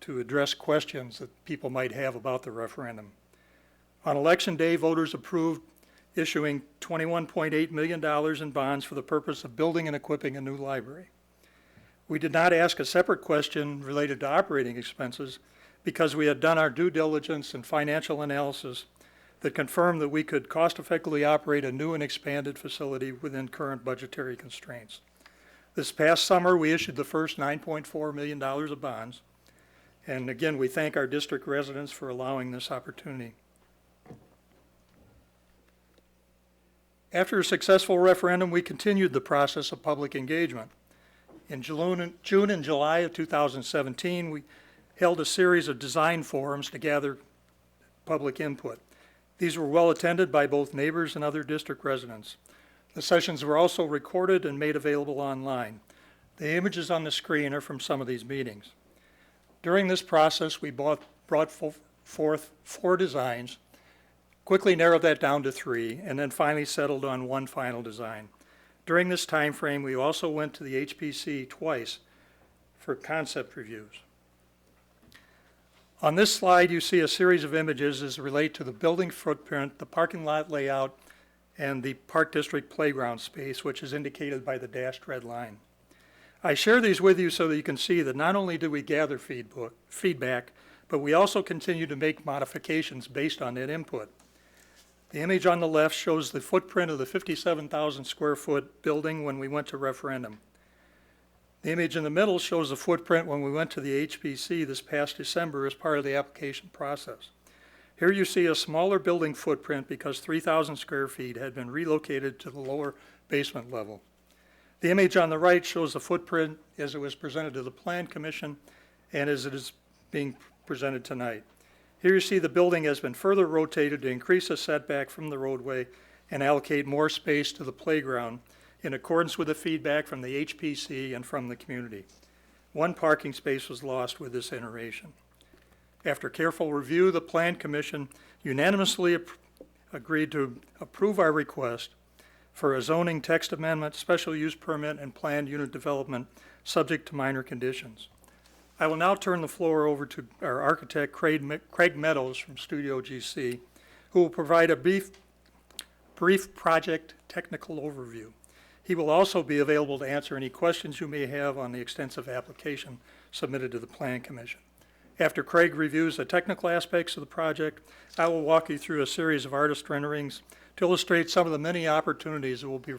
to address questions that people might have about the referendum. On election day, voters approved issuing $21.8 million in bonds for the purpose of building and equipping a new library. We did not ask a separate question related to operating expenses because we had done our due diligence and financial analysis that confirmed that we could cost-effectively operate a new and expanded facility within current budgetary constraints. This past summer, we issued the first $9.4 million of bonds, and again, we thank our district residents for allowing this opportunity. After a successful referendum, we continued the process of public engagement. In June and July of 2017, we held a series of design forums to gather public input. These were well attended by both neighbors and other district residents. The sessions were also recorded and made available online. The images on the screen are from some of these meetings. During this process, we brought forth 4 designs, quickly narrowed that down to 3, and then finally settled on one final design. During this time frame, we also went to the HPC twice for concept reviews. On this slide, you see a series of images as relate to the building footprint, the parking lot layout, and the Park District playground space, which is indicated by the dashed red line. I share these with you so that you can see that not only do we gather feedback, but we also continue to make modifications based on that input. The image on the left shows the footprint of the 57,000 square foot building when we went to referendum. The image in the middle shows the footprint when we went to the HPC this past December as part of the application process. Here you see a smaller building footprint because 3,000 square feet had been relocated to the lower basement level. The image on the right shows the footprint as it was presented to the Plan Commission and as it is being presented tonight. Here you see the building has been further rotated to increase the setback from the roadway and allocate more space to the playground in accordance with the feedback from the HPC and from the community. One parking space was lost with this iteration. After careful review, the Plan Commission unanimously agreed to approve our request for a zoning text amendment, special use permit, and planned unit development subject to minor conditions. I will now turn the floor over to our architect, Craig Meadows from Studio GC, who will provide a brief project technical overview. He will also be available to answer any questions you may have on the extensive application submitted to the Plan Commission. After Craig reviews the technical aspects of the project, I will walk you through a series of artist renderings to illustrate some of the many opportunities that will be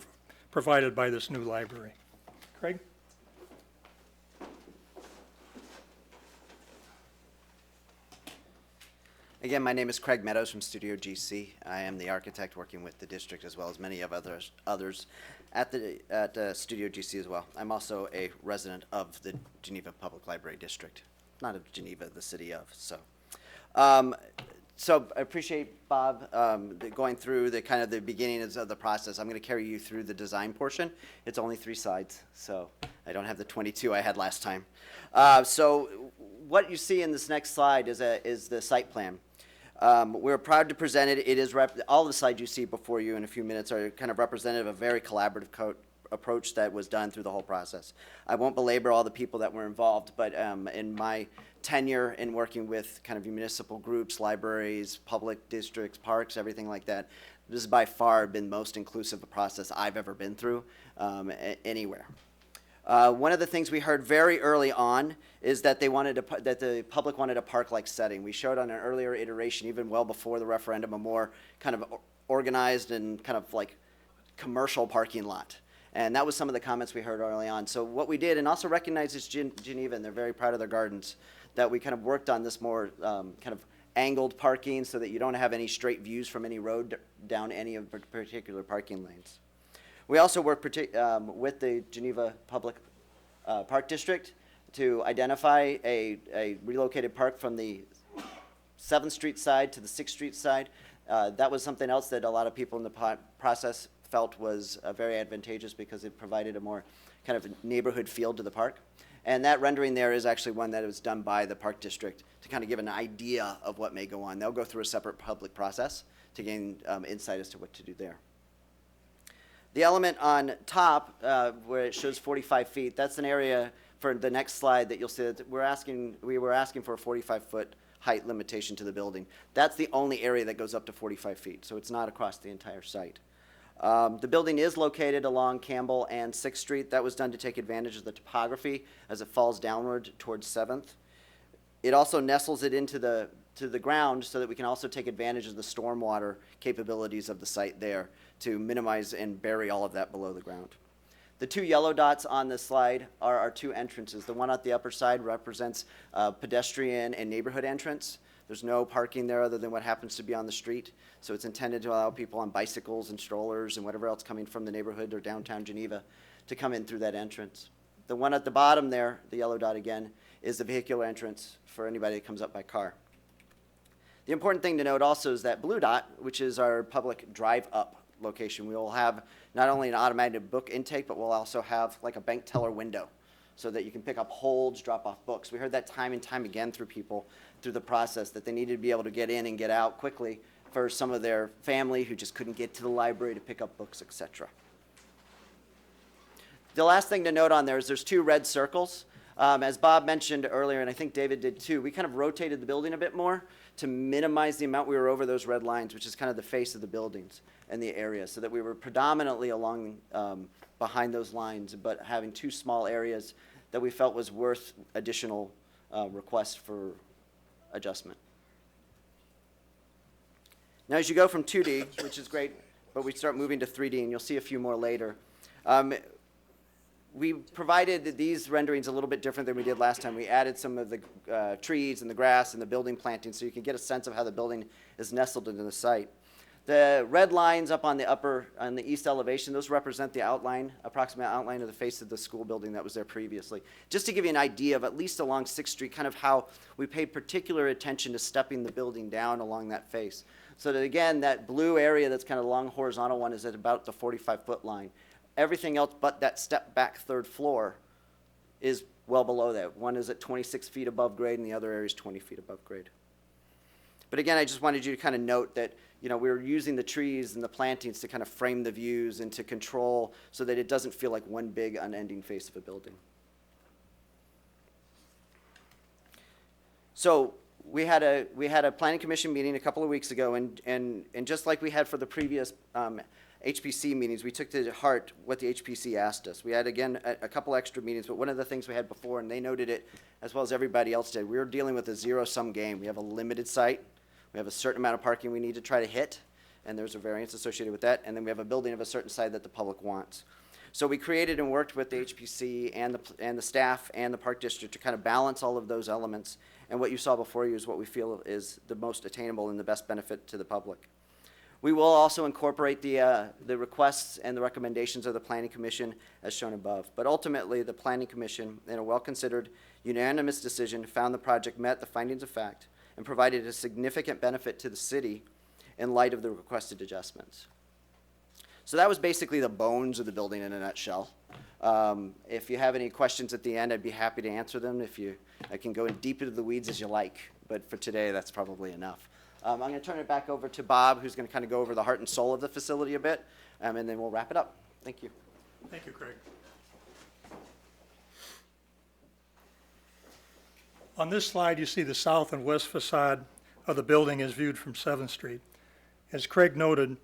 provided by this new library. Craig? Again, my name is Craig Meadows from Studio GC. I am the architect working with the district as well as many of others at Studio GC as well. I'm also a resident of the Geneva Public Library District, not of Geneva, the city of. So I appreciate Bob going through the kind of the beginnings of the process. I'm going to carry you through the design portion. It's only 3 slides, so I don't have the 22 I had last time. So what you see in this next slide is the site plan. We're proud to present it. It is all the slides you see before you in a few minutes are kind of representative of a very collaborative approach that was done through the whole process. I won't belabor all the people that were involved, but in my tenure in working with kind of municipal groups, libraries, public districts, parks, everything like that, this has by far been the most inclusive process I've ever been through anywhere. One of the things we heard very early on is that that the public wanted a park-like setting. We showed on an earlier iteration, even well before the referendum, a more kind of organized and kind of like commercial parking lot. And that was some of the comments we heard early on. So what we did, and also recognizes Geneva, and they're very proud of their gardens, that we kind of worked on this more kind of angled parking so that you don't have any straight views from any road down any of the particular parking lanes. We also work with the Geneva Public Park District to identify a relocated park from the 7th Street side to the 6th Street side. That was something else that a lot of people in the process felt was very advantageous because it provided a more kind of neighborhood feel to the park. And that rendering there is actually one that was done by the Park District to kind of give an idea of what may go on. They'll go through a separate public process to gain insight as to what to do there. The element on top where it shows 45 feet, that's an area for the next slide that you'll see that we were asking for a 45-foot height limitation to the building. That's the only area that goes up to 45 feet, so it's not across the entire site. The building is located along Campbell and 6th Street. That was done to take advantage of the topography as it falls downward towards 7th. It also nestles it into the ground so that we can also take advantage of the stormwater capabilities of the site there to minimize and bury all of that below the ground. The 2 yellow dots on this slide are our 2 entrances. The one at the upper side represents pedestrian and neighborhood entrance. There's no parking there other than what happens to be on the street. So it's intended to allow people on bicycles and strollers and whatever else coming from the neighborhood or downtown Geneva to come in through that entrance. The one at the bottom there, the yellow dot again, is the vehicular entrance for anybody that comes up by car. The important thing to note also is that blue dot, which is our public drive-up location. We will have not only an automated book intake, but we'll also have like a bank teller window so that you can pick up holds, drop off books. We heard that time and time again through people through the process that they needed to be able to get in and get out quickly for some of their family who just couldn't get to the library to pick up books, etc. The last thing to note on there is there's 2 red circles. As Bob mentioned earlier, and I think David did too, we kind of rotated the building a bit more to minimize the amount we were over those red lines, which is kind of the face of the buildings and the area, so that we were predominantly along behind those lines, but having 2 small areas that we felt was worth additional requests for adjustment. Now, as you go from 2D, which is great, but we start moving to 3D, and you'll see a few more later, we provided these renderings a little bit different than we did last time. We added some of the trees and the grass and the building planting so you can get a sense of how the building is nestled into the site. The red lines up on the east elevation, those represent the outline, approximate outline of the face of the school building that was there previously. Just to give you an idea of, at least along 6th Street, kind of how we paid particular attention to stepping the building down along that face. So that again, that blue area that's kind of long horizontal one is at about the 45-foot line. Everything else but that step back 3rd floor is well below that. One is at 26 feet above grade and the other area is 20 feet above grade. But again, I just wanted you to kind of note that, you know, we were using the trees and the plantings to kind of frame the views and to control so that it doesn't feel like one big unending face of a building. So we had a planning commission meeting a couple of weeks ago, and just like we had for the previous HPC meetings, we took to heart what the HPC asked us. We had, again, a couple extra meetings, but one of the things we had before, and they noted it as well as everybody else did, we were dealing with a zero-sum game. We have a limited site. We have a certain amount of parking we need to try to hit, and there's a variance associated with that, and then we have a building of a certain size that the public wants. So we created and worked with the HPC and the staff and the Park District to kind of balance all of those elements, and what you saw before you is what we feel is the most attainable and the best benefit to the public. We will also incorporate the requests and the recommendations of the Planning Commission as shown above. But ultimately, the Planning Commission, in a well-considered, unanimous decision, found the project met the findings of fact and provided a significant benefit to the city in light of the requested adjustments. So that was basically the bones of the building in a nutshell. If you have any questions at the end, I'd be happy to answer them. I can go in deep into the weeds as you like, but for today, that's probably enough. I'm going to turn it back over to Bob, who's going to kind of go over the heart and soul of the facility a bit, and then we'll wrap it up. Thank you. Thank you, Craig. On this slide, you see the south and west facade of the building as viewed from 7th Street. As Craig noted,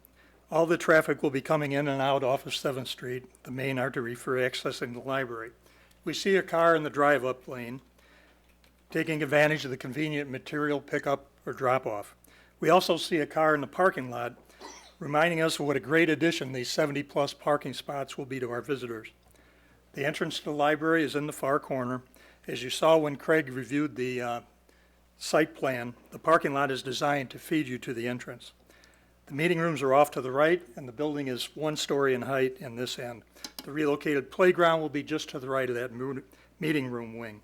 all the traffic will be coming in and out off of 7th Street, the main artery for accessing the library. We see a car in the drive-up lane, taking advantage of the convenient material pickup or drop-off. We also see a car in the parking lot, reminding us of what a great addition these 70-plus parking spots will be to our visitors. The entrance to the library is in the far corner. As you saw when Craig reviewed the site plan, the parking lot is designed to feed you to the entrance. The meeting rooms are off to the right, and the building is 1 story in height in this end. The relocated playground will be just to the right of that meeting room wing.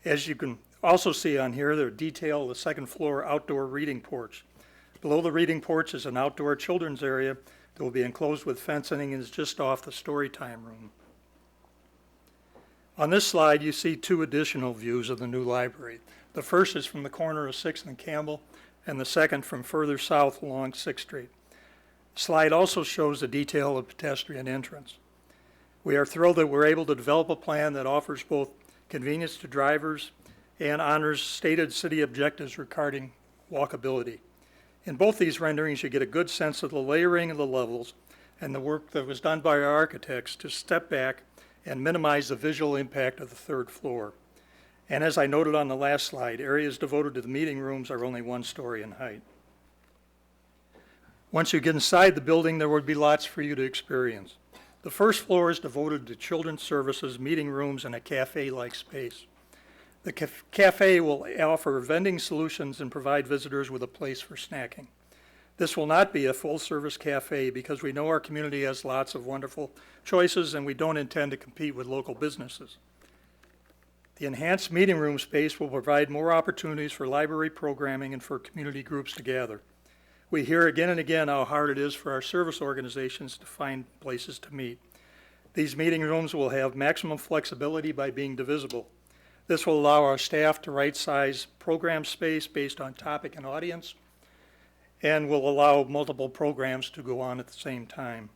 As you can also see on here, they detail the 2nd floor outdoor reading porch. Below the reading porch is an outdoor children's area that will be enclosed with fencing and is just off the story time room. On this slide, you see 2 additional views of the new library. The first is from the corner of 6th and Campbell, and the second from further south along 6th Street. The slide also shows the detail of pedestrian entrance. We are thrilled that we're able to develop a plan that offers both convenience to drivers and honors stated city objectives regarding walkability. In both these renderings, you get a good sense of the layering of the levels and the work that was done by our architects to step back and minimize the visual impact of the 3rd floor. And as I noted on the last slide, areas devoted to the meeting rooms are only 1 story in height. Once you get inside the building, there would be lots for you to experience. The 1st floor is devoted to children's services, meeting rooms, and a cafe-like space. The cafe will offer vending solutions and provide visitors with a place for snacking. This will not be a full-service cafe because we know our community has lots of wonderful choices and we don't intend to compete with local businesses. The enhanced meeting room space will provide more opportunities for library programming and for community groups to gather. We hear again and again how hard it is for our service organizations to find places to meet. These meeting rooms will have maximum flexibility by being divisible. This will allow our staff to right-size program space based on topic and audience, and will allow multiple programs to go on at the same time.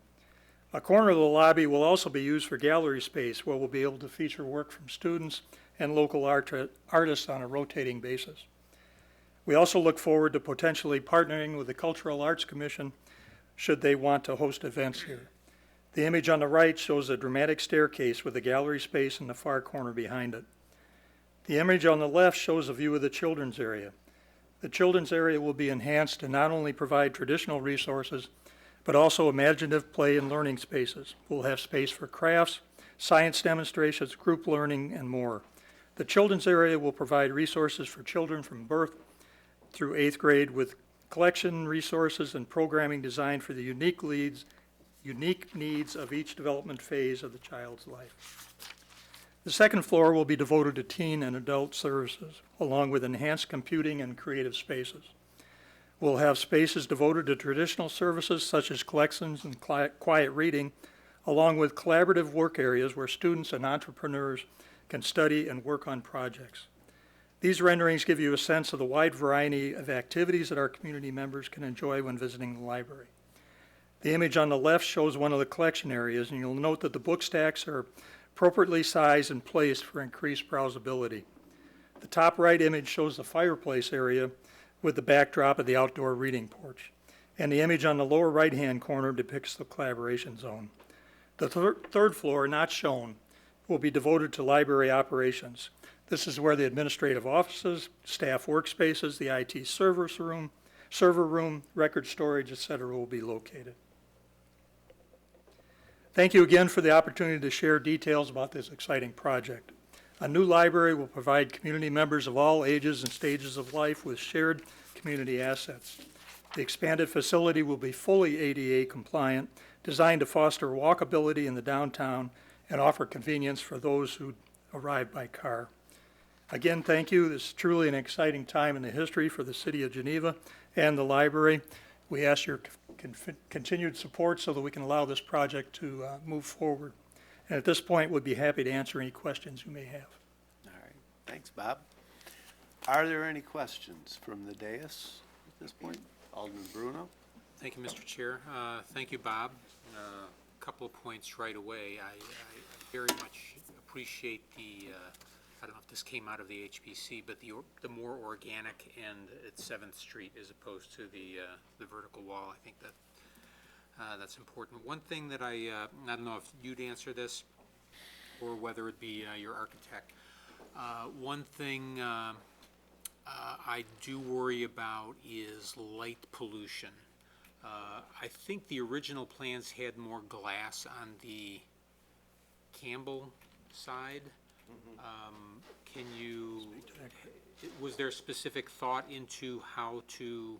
A corner of the lobby will also be used for gallery space, where we'll be able to feature work from students and local artists on a rotating basis. We also look forward to potentially partnering with the Cultural Arts Commission should they want to host events here. The image on the right shows a dramatic staircase with a gallery space in the far corner behind it. The image on the left shows a view of the children's area. The children's area will be enhanced to not only provide traditional resources, but also imaginative play and learning spaces. We'll have space for crafts, science demonstrations, group learning, and more. The children's area will provide resources for children from birth through 8th grade with collection resources and programming designed for the unique needs of each development phase of the child's life. The second floor will be devoted to teen and adult services, along with enhanced computing and creative spaces. We'll have spaces devoted to traditional services such as collections and quiet reading, along with collaborative work areas where students and entrepreneurs can study and work on projects. These renderings give you a sense of the wide variety of activities that our community members can enjoy when visiting the library. The image on the left shows one of the collection areas, and you'll note that the book stacks are appropriately sized and placed for increased browsability. The top right image shows the fireplace area with the backdrop of the outdoor reading porch. And the image on the lower right-hand corner depicts the collaboration zone. The third floor, not shown, will be devoted to library operations. This is where the administrative offices, staff workspaces, the IT server room, record storage, etc. will be located. Thank you again for the opportunity to share details about this exciting project. A new library will provide community members of all ages and stages of life with shared community assets. The expanded facility will be fully ADA compliant, designed to foster walkability in the downtown and offer convenience for those who arrive by car. Again, thank you. This is truly an exciting time in the history for the City of Geneva and the library. We ask your continued support so that we can allow this project to move forward. And at this point, we'd be happy to answer any questions you may have. All right, thanks, Bob. Are there any questions from the dais at this point? Alderman Bruno? Thank you, Mr. Chair. Thank you, Bob. A couple of points right away. I very much appreciate the, I don't know if this came out of the HPC, but the more organic end at 7th Street as opposed to the vertical wall. I think that that's important. One thing that I don't know if you'd answer this or whether it be your architect. One thing I do worry about is light pollution. I think the original plans had more glass on the Campbell side. Can you, was there specific thought into how to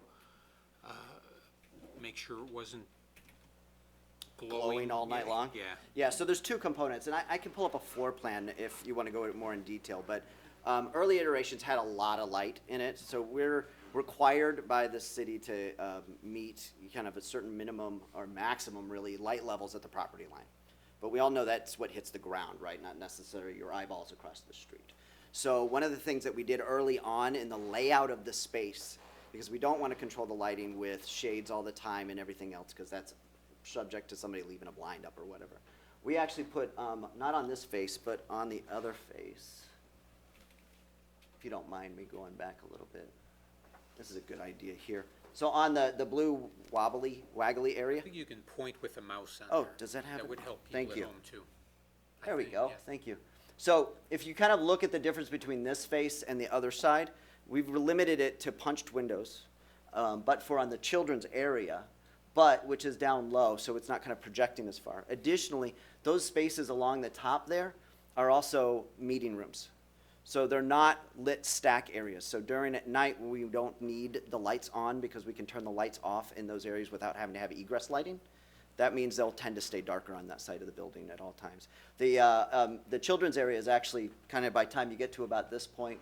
make sure it wasn't glowing All night long? Yeah. Yeah, so there's two components, and I can pull up a floor plan if you want to go more in detail, but early iterations had a lot of light in it, so we're required by the city to meet kind of a certain minimum or maximum, really, light levels at the property line. But we all know that's what hits the ground, right? Not necessarily your eyeballs across the street. So one of the things that we did early on in the layout of the space, because we don't want to control the lighting with shades all the time and everything else, because that's subject to somebody leaving a blind up or whatever. We actually put, not on this face, but on the other face, if you don't mind me going back a little bit. This is a good idea here. So on the blue waggly area. I think you can point with a mouse on Oh, there. does that have That it? would help Thank people you. at home too. There we think, go, yeah. thank you. So if you kind of look at the difference between this face and the other side, we've limited it to punched windows, but for on the children's area, but which is down low, so it's not kind of projecting as far. Additionally, those spaces along the top there are also meeting rooms. So they're not lit stack areas. So during at night, we don't need the lights on because we can turn the lights off in those areas without having to have egress lighting. That means they'll tend to stay darker on that side of the building at all times. The children's area is actually kind of by the time you get to about this point,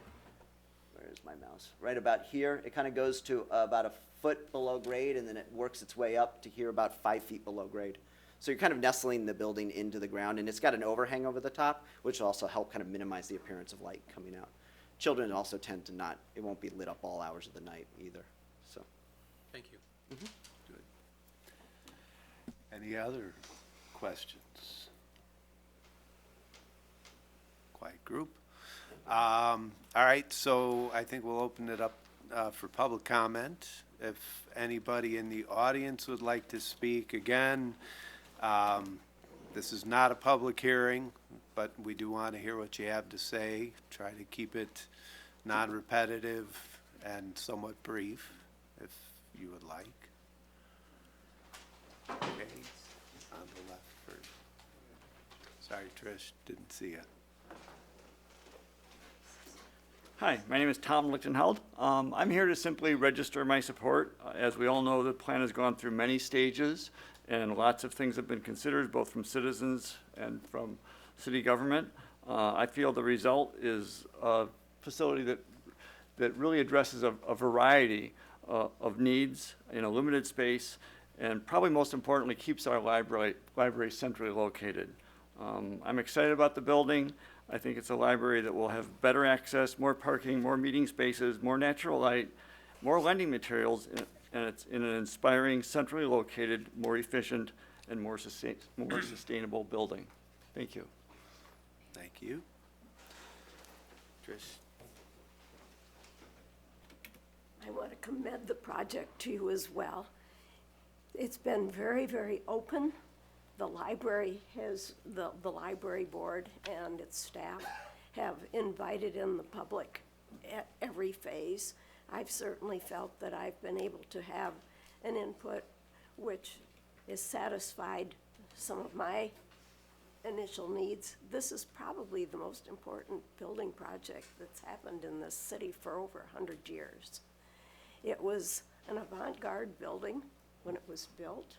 where is my mouse? Right about here, it kind of goes to about a foot below grade, and then it works its way up to here about 5 feet below grade. So you're kind of nestling the building into the ground, and it's got an overhang over the top, which will also help kind of minimize the appearance of light coming out. Children also tend to not, it won't be lit up all hours of the night either, so. Thank you. Good. Any other questions? Quiet group. All right, so I think we'll open it up for public comment. If anybody in the audience would like to speak, again, this is not a public hearing, but we do want to hear what you have to say. Try to keep it non-repetitive and somewhat brief, if you would like. Okay, on the left first. Sorry, Trish, didn't see you. Hi, my name is Tom Lichtenheld. I'm here to simply register my support. As we all know, the plan has gone through many stages, and lots of things have been considered, both from citizens and from city government. I feel the result is a facility that really addresses a variety of needs in a limited space, and probably most importantly, keeps our library centrally located. I'm excited about the building. I think it's a library that will have better access, more parking, more meeting spaces, more natural light, more lending materials, and it's in an inspiring, centrally located, more efficient, and more sustainable building. Thank you. Thank you. Trish? I want to commend the project to you as well. It's been very, very open. The library has, the library board and its staff have invited in the public at every phase. I've certainly felt that I've been able to have an input which has satisfied some of my initial needs. This is probably the most important building project that's happened in this city for over 100 years. It was an avant-garde building when it was built.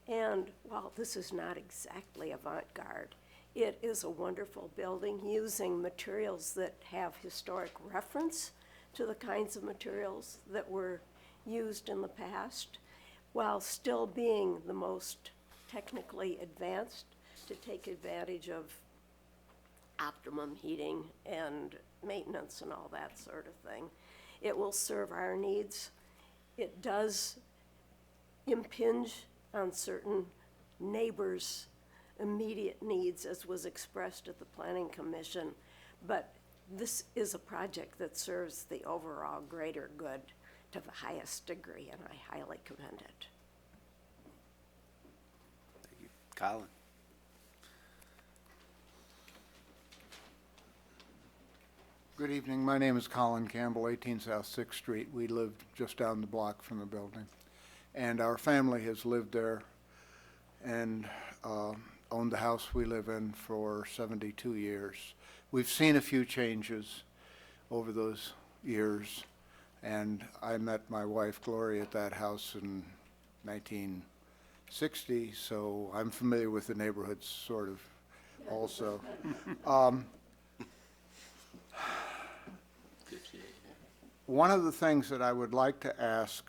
And while this is not exactly avant-garde, it is a wonderful building using materials that have historic reference to the kinds of materials that were used in the past, while still being the most technically advanced to take advantage of optimum heating and maintenance and all that sort of thing. It will serve our needs. It does impinge on certain neighbors' immediate needs, as was expressed at the Planning Commission, but this is a project that serves the overall greater good to the highest degree, and I highly commend it. Thank you. Colin? Good evening. My name is Colin Campbell, 18 South 6th Street. We live just down the block from the building. And our family has lived there and owned the house we live in for 72 years. We've seen a few changes over those years, and I met my wife Gloria at that house in 1960, so I'm familiar with the neighborhood sort of also. One of the things that I would like to ask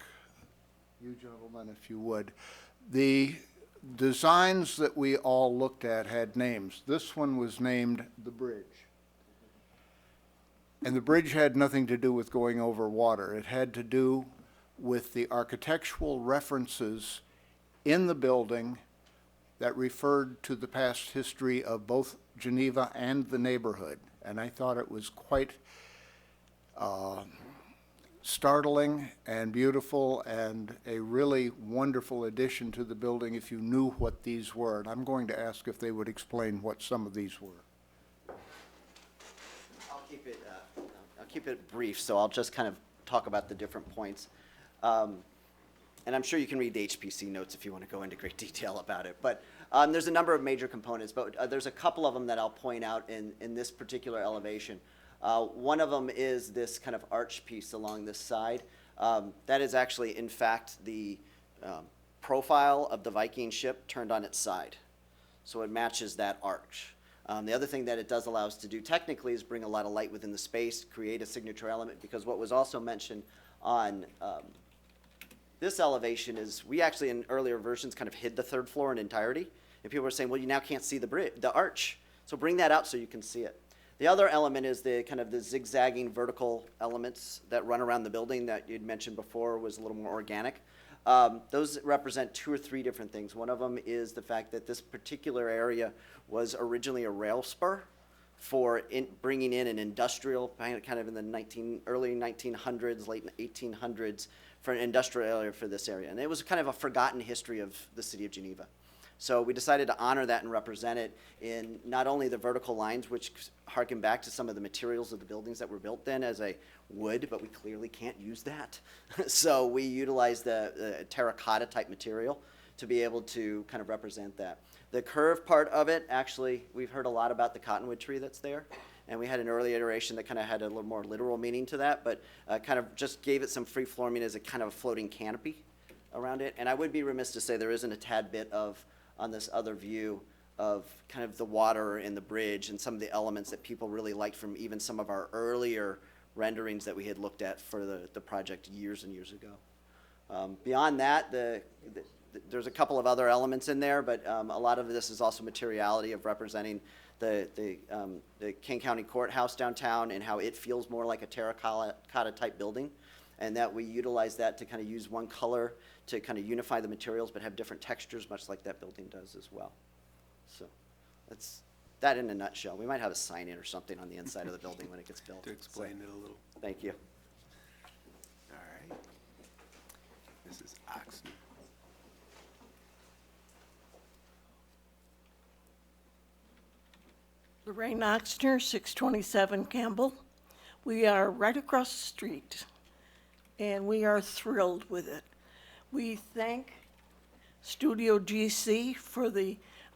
you gentlemen, if you would, the designs that we all looked at had names. This one was named the bridge. And the bridge had nothing to do with going over water. It had to do with the architectural references in the building that referred to the past history of both Geneva and the neighborhood. And I thought it was quite startling and beautiful and a really wonderful addition to the building if you knew what these were. And I'm going to ask if they would explain what some of these were. I'll keep it brief, so I'll just kind of talk about the different points. And I'm sure you can read the HPC notes if you want to go into great detail about it. But there's a number of major components, but there's a couple of them that I'll point out in this particular elevation. One of them is this kind of arch piece along this side. That is actually, in fact, the profile of the Viking ship turned on its side. So it matches that arch. The other thing that it does allow us to do technically is bring a lot of light within the space, create a signature element, because what was also mentioned on this elevation is we actually in earlier versions kind of hid the third floor in entirety. And people were saying, well, you now can't see the arch. So bring that out so you can see it. The other element is the kind of the zigzagging vertical elements that run around the building that you'd mentioned before was a little more organic. Those represent 2 or 3 different things. One of them is the fact that this particular area was originally a rail spur for bringing in an industrial, kind of in the early 1900s, late 1800s, for an industrial area for this area. And it was kind of a forgotten history of the city of Geneva. So we decided to honor that and represent it in not only the vertical lines, which harken back to some of the materials of the buildings that were built then as a wood, but we clearly can't use that. So we utilized the terracotta type material to be able to kind of represent that. The curved part of it, actually, we've heard a lot about the cottonwood tree that's there. And we had an early iteration that kind of had a little more literal meaning to that, but kind of just gave it some free forming as a kind of floating canopy around it. And I would be remiss to say there isn't a tad bit of, on this other view, of kind of the water and the bridge and some of the elements that people really liked from even some of our earlier renderings that we had looked at for the project years and years ago. Beyond that, there's a couple of other elements in there, but a lot of this is also materiality of representing the King County Courthouse downtown and how it feels more like a terracotta type building, and that we utilize that to kind of use one color to kind of unify the materials but have different textures, much like that building does as well. So that's that in a nutshell. We might have a sign in or something on the inside of the building when it gets built. To explain it a little. Thank you. All right. Mrs. Oxney. Lorraine Oxner, 627 Campbell. We are right across the street, and we are thrilled with it. We thank Studio GC for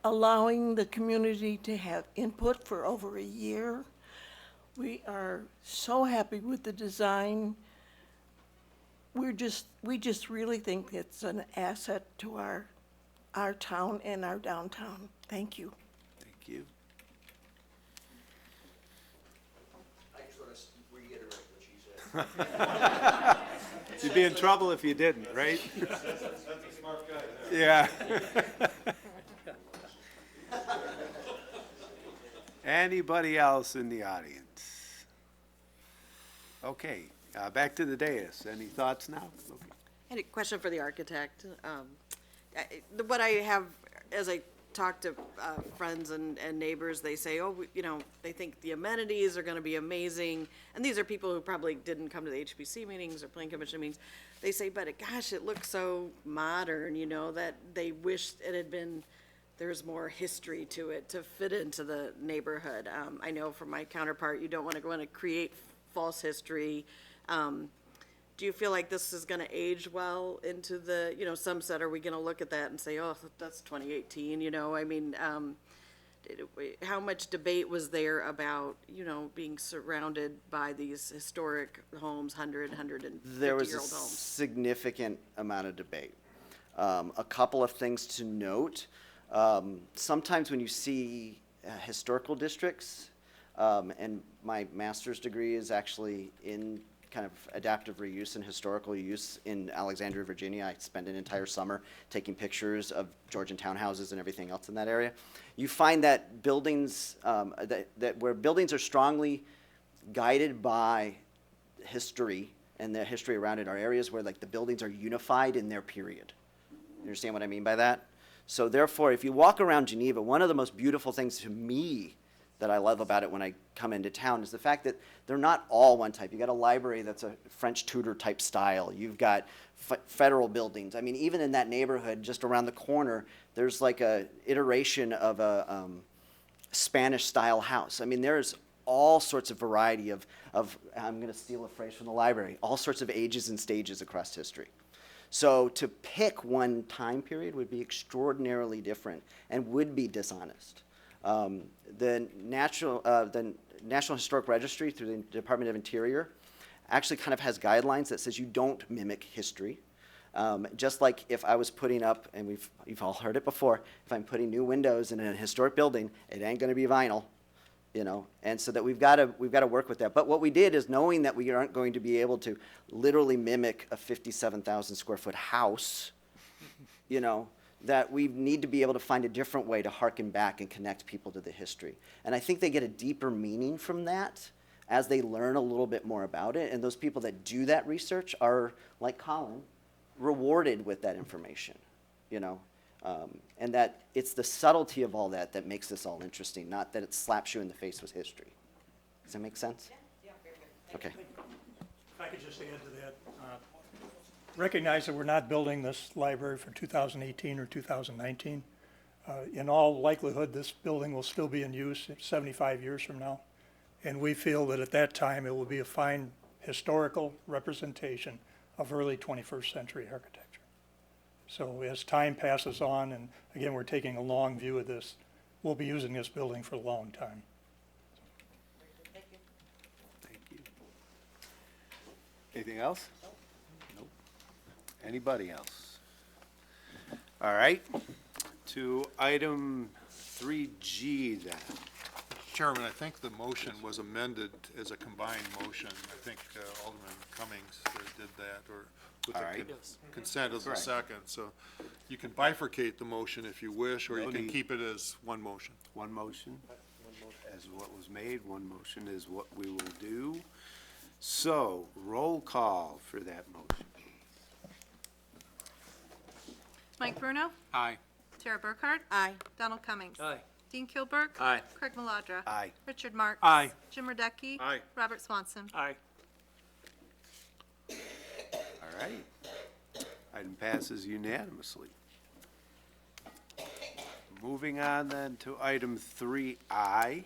allowing the community to have input for over a year. We are so happy with the design. We just really think it's an asset to our town and our downtown. Thank you. Thank you. I just want to reiterate what she said. You'd be in trouble if you didn't, right? Yeah. Anybody else in the audience? Okay, back to the dais. Any thoughts now? Okay. I had a question for the architect. What I have, as I talk to friends and neighbors, they say, oh, they think the amenities are gonna be amazing. And these are people who probably didn't come to the HPC meetings or planning commission meetings. They say, but gosh, it looks so modern, that they wish it had been, there's more history to it to fit into the neighborhood. I know from my counterpart, you don't want to go in and create false history. Do you feel like this is going to age well into the, some said, are we going to look at that and say, oh, that's 2018, I mean, how much debate was there about, being surrounded by these historic homes, 150-year-old homes? There was a significant amount of debate. A couple of things to note. Sometimes when you see historical districts, and my master's degree is actually in kind of adaptive reuse and historical use in Alexandria, Virginia. I spent an entire summer taking pictures of Georgian townhouses and everything else in that area. You find that buildings, where buildings are strongly guided by history and the history around it are areas where like the buildings are unified in their period. You understand what I mean by that? So therefore, if you walk around Geneva, one of the most beautiful things to me that I love about it when I come into town is the fact that they're not all one type. You got a library that's a French Tudor type style. You've got federal buildings. I mean, even in that neighborhood, just around the corner, there's like a iteration of a Spanish style house. I mean, there's all sorts of variety of I'm gonna steal a phrase from the library, all sorts of ages and stages across history. So to pick one time period would be extraordinarily different and would be dishonest. The National Historic Registry through the Department of Interior actually kind of has guidelines that says you don't mimic history. Just like if I was putting up, and you've all heard it before, if I'm putting new windows in a historic building, it ain't gonna be vinyl, and so that we've got to work with that. But what we did is knowing that we aren't going to be able to literally mimic a 57,000 square foot house, that we need to be able to find a different way to harken back and connect people to the history. And I think they get a deeper meaning from that as they learn a little bit more about it. And those people that do that research are, like Colin, rewarded with that information, and that it's the subtlety of all that that makes this all interesting, not that it slaps you in the face with history. Does that make sense? Yeah, very good. Okay. If I could just add to that, recognize that we're not building this library for 2018 or 2019. In all likelihood, this building will still be in use 75 years from now. And we feel that at that time, it will be a fine historical representation of early 21st century architecture. So as time passes on, and again, we're taking a long view of this, we'll be using this building for a long time. Anything else? Nope. Anybody else? All right, to item 3G then. Chairman, I think the motion was amended as a combined motion. I think Alderman Cummings did that, or with All the right. consent of the Correct. second. So you can bifurcate the motion if you wish, or No you can need. keep it as one motion. One motion as what was made, one motion is what we will do. So, roll call for that motion. Mike Bruno? Aye. Tara Burkhardt? Aye. Donald Cummings? Aye. Dean Kilburg? Aye. Craig Maladra? Aye. Richard Marks? Aye. Jim Radecki? Aye. Robert Swanson? Aye. All right. Item passes unanimously. Moving on then to item 3I.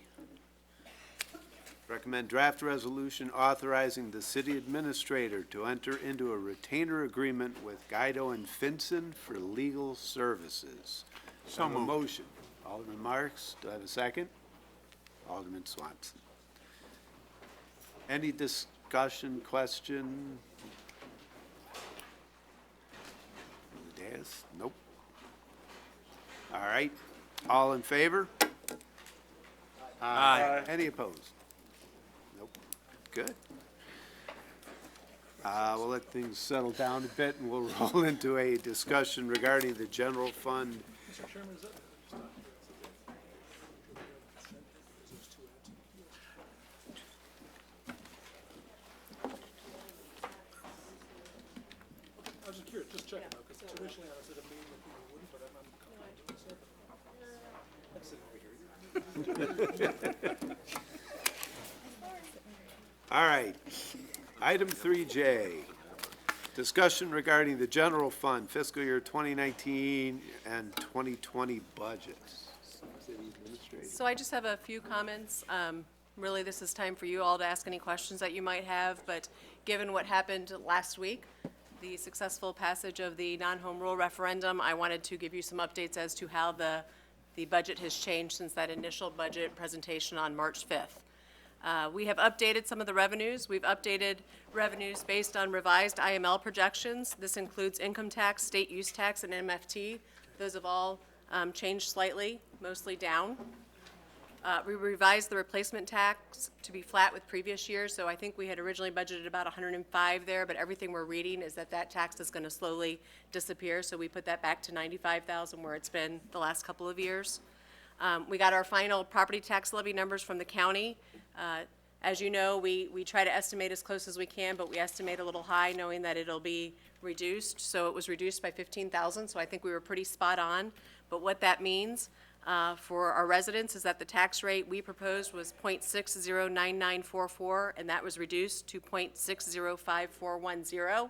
Recommend draft resolution authorizing the city administrator to enter into a retainer agreement with Guido and Finson for legal services. So I have a moved. motion. Alderman Marks, do I have a second? Alderman Swanson. Any discussion, question? Dais? Nope. All right, all in favor? Aye. Any opposed? Nope. Good. We'll let things settle down a bit, and we'll roll into a discussion regarding the general fund. Mr. Chairman, is that? I was just curious, just checking out, because traditionally I said a meeting with people wouldn't, but I'm All right. Item 3J, discussion regarding the general fund fiscal year 2019 and 2020 budgets. City Administrator. So I just have a few comments. Really, this is time for you all to ask any questions that you might have, but given what happened last week, the successful passage of the non-home rule referendum, I wanted to give you some updates as to how the budget has changed since that initial budget presentation on March 5th. We have updated some of the revenues. We've updated revenues based on revised IML projections. This includes income tax, state use tax, and MFT. Those have all changed slightly, mostly down. We revised the replacement tax to be flat with previous years, so I think we had originally budgeted about 105 there, but everything we're reading is that that tax is going to slowly disappear, so we put that back to 95,000 where it's been the last couple of years. We got our final property tax levy numbers from the county. As you know, we try to estimate as close as we can, but we estimate a little high knowing that it'll be reduced. So it was reduced by 15,000, so I think we were pretty spot on. But what that means for our residents is that the tax rate we proposed was .609944, and that was reduced to .605410.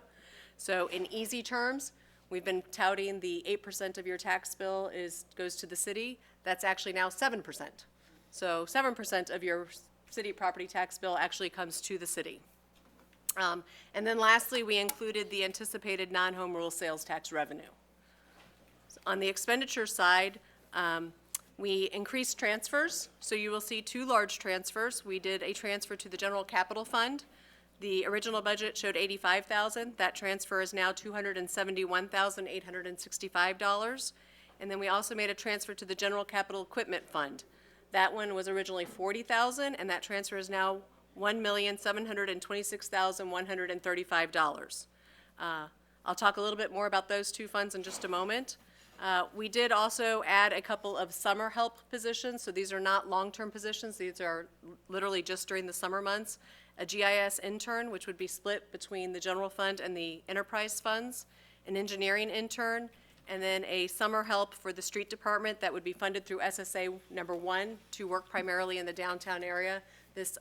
So in easy terms, we've been touting the 8% of your tax bill goes to the city. That's actually now 7%. So 7% of your city property tax bill actually comes to the city. And then lastly, we included the anticipated non-home rule sales tax revenue. On the expenditure side, we increased transfers, so you will see two large transfers. We did a transfer to the general capital fund. The original budget showed $85,000. That transfer is now $271,865. And then we also made a transfer to the general capital equipment fund. That one was originally $40,000, and that transfer is now $1,726,135. I'll talk a little bit more about those two funds in just a moment. We did also add a couple of summer help positions, so these are not long-term positions. These are literally just during the summer months. A GIS intern, which would be split between the general fund and the enterprise funds, an engineering intern, and then a summer help for the street department that would be funded through SSA number 1 to work primarily in the downtown area. This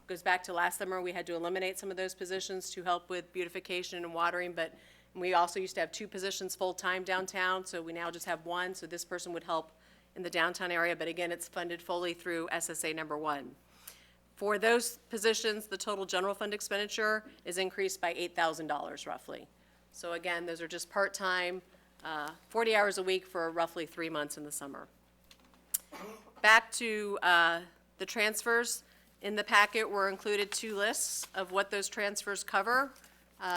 goes back to last summer. We had to eliminate some of those positions to help with beautification and watering, but we also used to have 2 positions full-time downtown, so we now just have 1, so this person would help in the downtown area, but again, it's funded fully through SSA number 1. For those positions, the total general fund expenditure is increased by $8,000 roughly. So again, those are just part-time, 40 hours a week for roughly 3 months in the summer. Back to the transfers. In the packet were included 2 lists of what those transfers cover.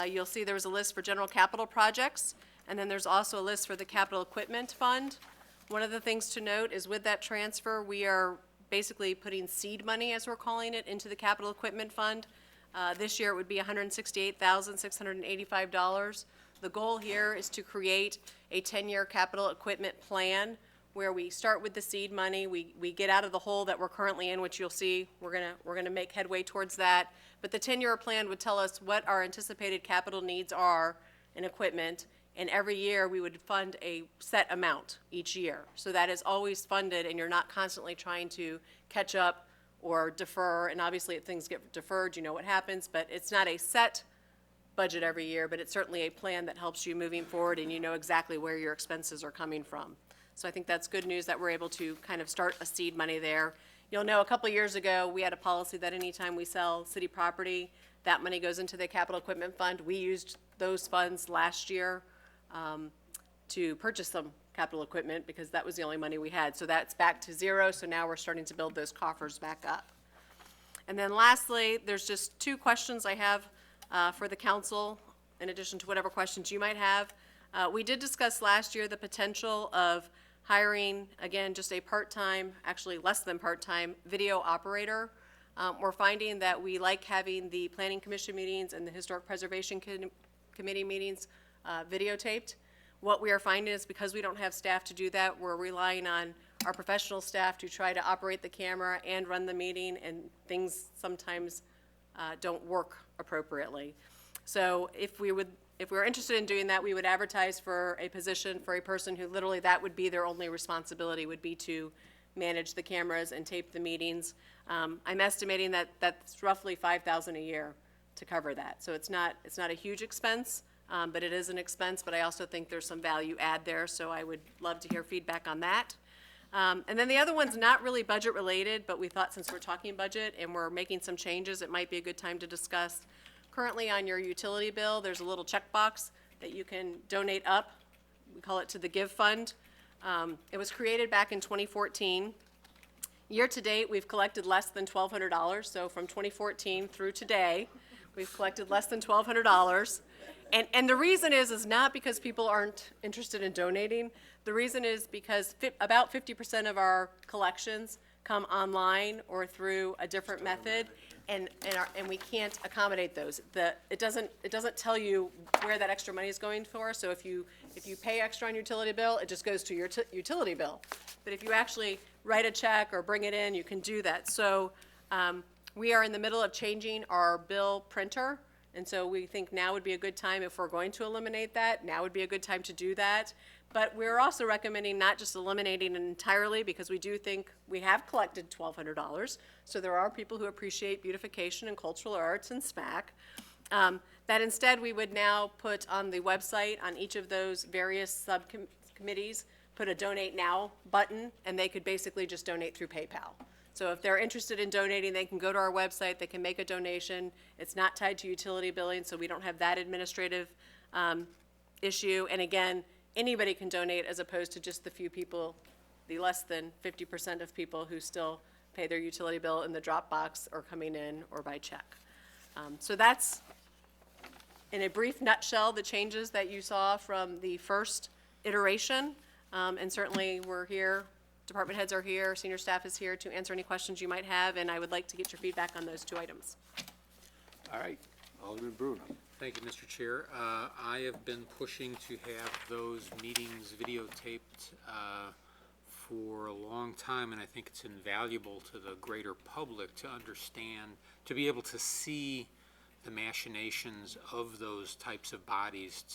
You'll see there was a list for general capital projects, and then there's also a list for the capital equipment fund. One of the things to note is with that transfer, we are basically putting seed money, as we're calling it, into the capital equipment fund. This year, it would be $168,685. The goal here is to create a 10-year capital equipment plan where we start with the seed money, we get out of the hole that we're currently in, which you'll see, we're gonna make headway towards that. But the 10-year plan would tell us what our anticipated capital needs are in equipment, and every year we would fund a set amount each year. So that is always funded, and you're not constantly trying to catch up or defer, and obviously if things get deferred, you know what happens, but it's not a set budget every year, but it's certainly a plan that helps you moving forward, and you know exactly where your expenses are coming from. So I think that's good news that we're able to kind of start a seed money there. You'll know a couple of years ago, we had a policy that anytime we sell city property, that money goes into the capital equipment fund. We used those funds last year to purchase some capital equipment because that was the only money we had. So that's back to zero, so now we're starting to build those coffers back up. And then lastly, there's just two questions I have for the council, in addition to whatever questions you might have. We did discuss last year the potential of hiring, again, just a part-time, actually less than part-time, video operator. We're finding that we like having the Planning Commission meetings and the Historic Preservation Committee meetings videotaped. What we are finding is because we don't have staff to do that, we're relying on our professional staff to try to operate the camera and run the meeting, and things sometimes don't work appropriately. So if we were interested in doing that, we would advertise for a position for a person who literally that would be their only responsibility, would be to manage the cameras and tape the meetings. I'm estimating that that's roughly $5,000 a year to cover that. So it's not a huge expense, but it is an expense, but I also think there's some value add there, so I would love to hear feedback on that. And then the other one's not really budget related, but we thought since we're talking budget and we're making some changes, it might be a good time to discuss. Currently on your utility bill, there's a little checkbox that you can donate up. We call it to the Give Fund. It was created back in 2014. Year to date, we've collected less than $1,200. So from 2014 through today, we've collected less than $1,200. And the reason is not because people aren't interested in donating. The reason is because about 50% of our collections come online or through a different method, and we can't accommodate those. It doesn't tell you where that extra money is going for. So if you pay extra on your utility bill, it just goes to your utility bill. But if you actually write a check or bring it in, you can do that. So we are in the middle of changing our bill printer, and so we think now would be a good time, if we're going to eliminate that, now would be a good time to do that. But we're also recommending not just eliminating it entirely, because we do think we have collected $1,200. So there are people who appreciate beautification and cultural arts and SPAC. That instead we would now put on the website on each of those various subcommittees, put a donate now button, and they could basically just donate through PayPal. So if they're interested in donating, they can go to our website, they can make a donation. It's not tied to utility billing, so we don't have that administrative issue. And again, anybody can donate as opposed to just the few people, the less than 50% of people who still pay their utility bill in the drop box or coming in or by check. So that's, in a brief nutshell, the changes that you saw from the first iteration. And certainly we're here, department heads are here, senior staff is here to answer any questions you might have, and I would like to get your feedback on those two items. All right, Alderman Bruno. Thank you, Mr. Chair. I have been pushing to have those meetings videotaped for a long time, and I think it's invaluable to the greater public to understand, to be able to see the machinations of those types of bodies,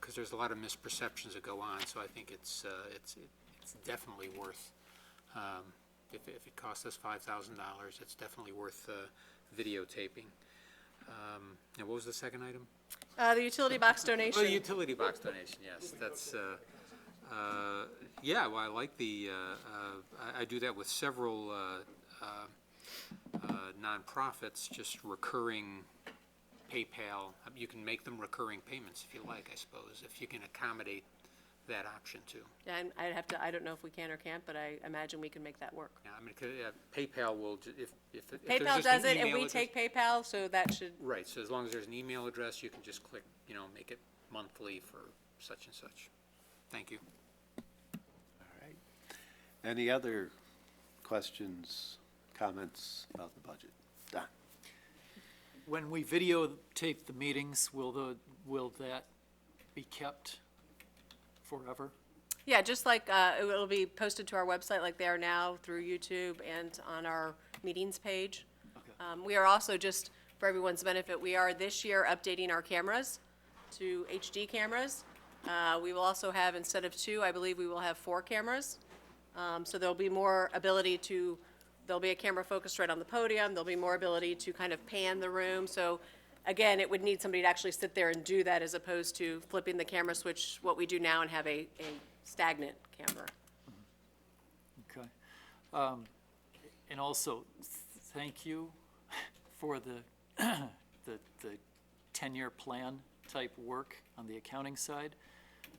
because there's a lot of misperceptions that go on. So I think it's definitely worth, if it costs us $5,000, it's definitely worth videotaping. And what was the second item? The utility box donation. Oh, the utility box donation, yes. That's, yeah, well, I like the, I do that with several nonprofits, just recurring PayPal. You can make them recurring payments if you like, I suppose, if you can accommodate that option too. Yeah, and I'd have to, I don't know if we can or can't, but I imagine we can make that work. Yeah, I mean, PayPal will, if there's PayPal just an does it, and email we address- take PayPal, so that should, Right, so as long as there's an email address, you can just click, make it monthly for such and such. Thank you. All right. Any other questions, comments about the budget? Don? When we videotape the meetings, will that be kept forever? yeah, just like, it'll be posted to our website like they are now through YouTube and on our meetings page. We are also, just for everyone's benefit, we are this year updating our cameras to HD cameras. We will also have, instead of 2, I believe we will have 4 cameras. So there'll be more ability to, there'll be a camera focused right on the podium, there'll be more ability to kind of pan the room. So again, it would need somebody to actually sit there and do that as opposed to flipping the camera switch, what we do now, and have a stagnant camera. Okay. And also, thank you for the 10-year plan type work on the accounting side.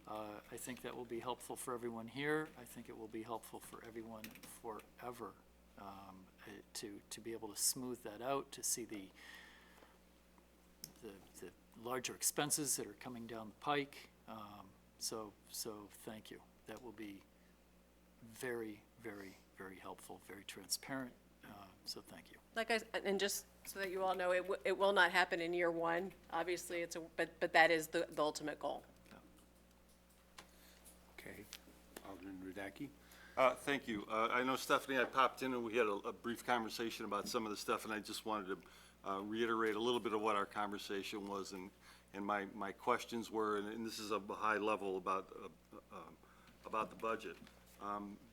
I think that will be helpful for everyone here. I think it will be helpful for everyone forever, to be able to smooth that out, to see the larger expenses that are coming down the pike. So thank you. That will be very, very, very helpful, very transparent. So thank you. And just so that you all know, it will not happen in year 1. Obviously, but that is the ultimate goal. Okay. Alderman Radacki? Thank you. I know Stephanie, I popped in and we had a brief conversation about some of the stuff, and I just wanted to reiterate a little bit of what our conversation was, and my questions were, and this is a high level about the budget.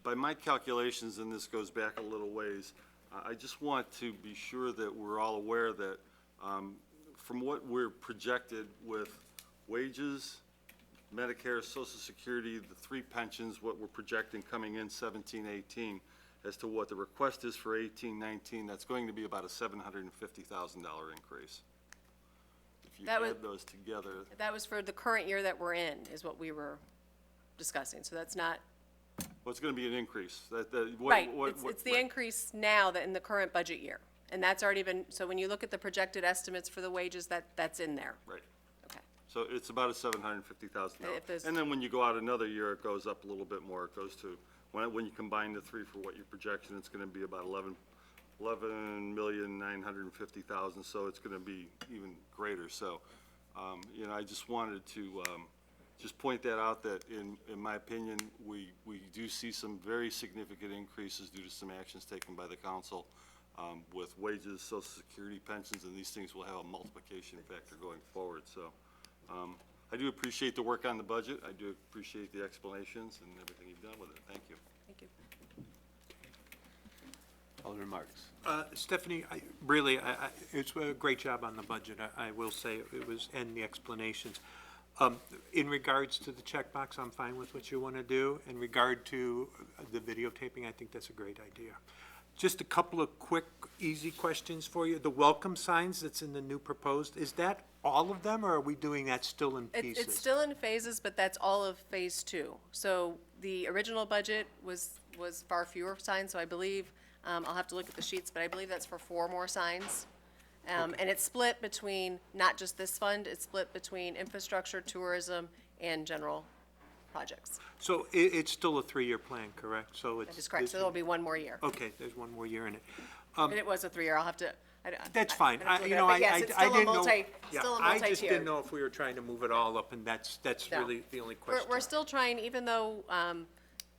By my calculations, and this goes back a little ways, I just want to be sure that we're all aware that from what we're projected with wages, Medicare, Social Security, the 3 pensions, what we're projecting coming in 17-18, as to what the request is for 18-19, that's going to be about a $750,000 increase. If you That was- add those together, That was for the current year that we're in, is what we were discussing. So that's not, well, it's going to be an increase. right, it's the increase now that in the current budget year. And that's already been, so when you look at the projected estimates for the wages, that's in there. Right. Okay. So it's about a $750,000. And then when you go out another year, it goes up a little bit more. It goes to, when you combine the 3 for what your projection, it's going to be about 11,950,000. So it's going to be even greater. So, I just wanted to just point that out, that in my opinion, we do see some very significant increases due to some actions taken by the council with wages, Social Security, pensions, and these things will have a multiplication factor going forward. So I do appreciate the work on the budget. I do appreciate the explanations and everything you've done with it. Thank you. Thank you. Alderman Marks? Stephanie, it's a great job on the budget. I will say it was, and the explanations. In regards to the checkbox, I'm fine with what you want to do. In regard to the videotaping, I think that's a great idea. Just a couple of quick, easy questions for you. The welcome signs that's in the new proposed, is that all of them, or are we doing that still in pieces? It's still in phases, but that's all of phase 2. So the original budget was far fewer signs, so I believe, I'll have to look at the sheets, but I believe that's for 4 more signs. And it's split between, not just this fund, it's split between infrastructure, tourism, and general projects. So it's still a 3-year plan, correct? So it's. That is correct, so there'll be 1 more year. Okay, there's 1 more year in it. And it was a 3-year, I'll have to. That's fine. I Yes, I didn't know. Still a Yeah, multi-tiered. I just didn't know if we were trying to move it all up, and that's No. really the only question. We're still trying, even though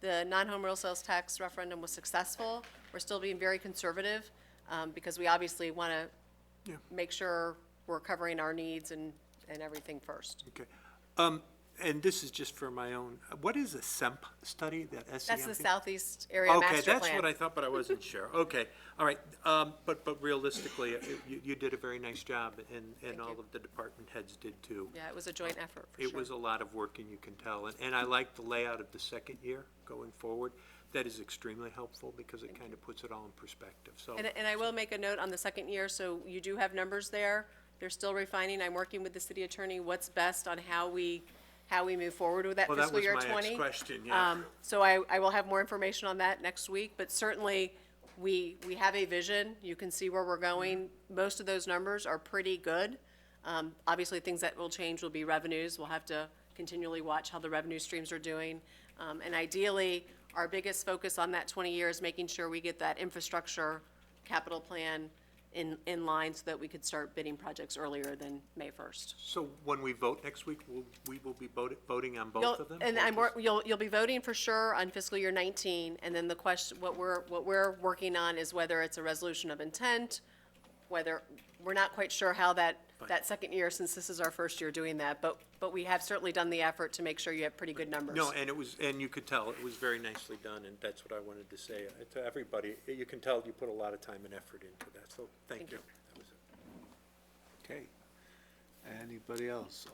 the non-home real sales tax referendum was successful, we're still being very conservative, because we obviously want to make sure we're covering our needs and everything first. Okay. And this is just for my own, what is a SEMP study, that SEMP? That's the Southeast Area Master Plan. Okay, that's what I thought, but I wasn't sure. Okay, all right. But realistically, you did a very nice job, and all of the department heads did too. Yeah, it was a joint effort, for sure. It was a lot of work, and you can tell. And I like the layout of the second year going forward. That is extremely helpful because it kind of puts it all in perspective, so. And I will make a note on the second year, so you do have numbers there. They're still refining. I'm working with the city attorney, what's best on how we how we move forward with that Well, that fiscal was year my '20. next question, yeah. So I will have more information on that next week, but certainly, we have a vision. You can see where we're going. Most of those numbers are pretty good. Obviously, things that will change will be revenues. We'll have to continually watch how the revenue streams are doing. And ideally, our biggest focus on that 20 years, making sure we get that infrastructure capital plan in line so that we could start bidding projects earlier than May 1st. So when we vote next week, we will be voting on both You'll- of them? And or just- you'll be voting for sure on fiscal year 19, and then the question, what we're working on is whether it's a resolution of intent, whether, we're not quite sure how that second year, since this is our first year doing that, but we have certainly done the effort to make sure you have pretty good numbers. No, and you could tell, it was very nicely done, and that's what I wanted to say to everybody. You can tell you put a lot of time and effort into that, so thank you. That was it. Okay. Anybody else?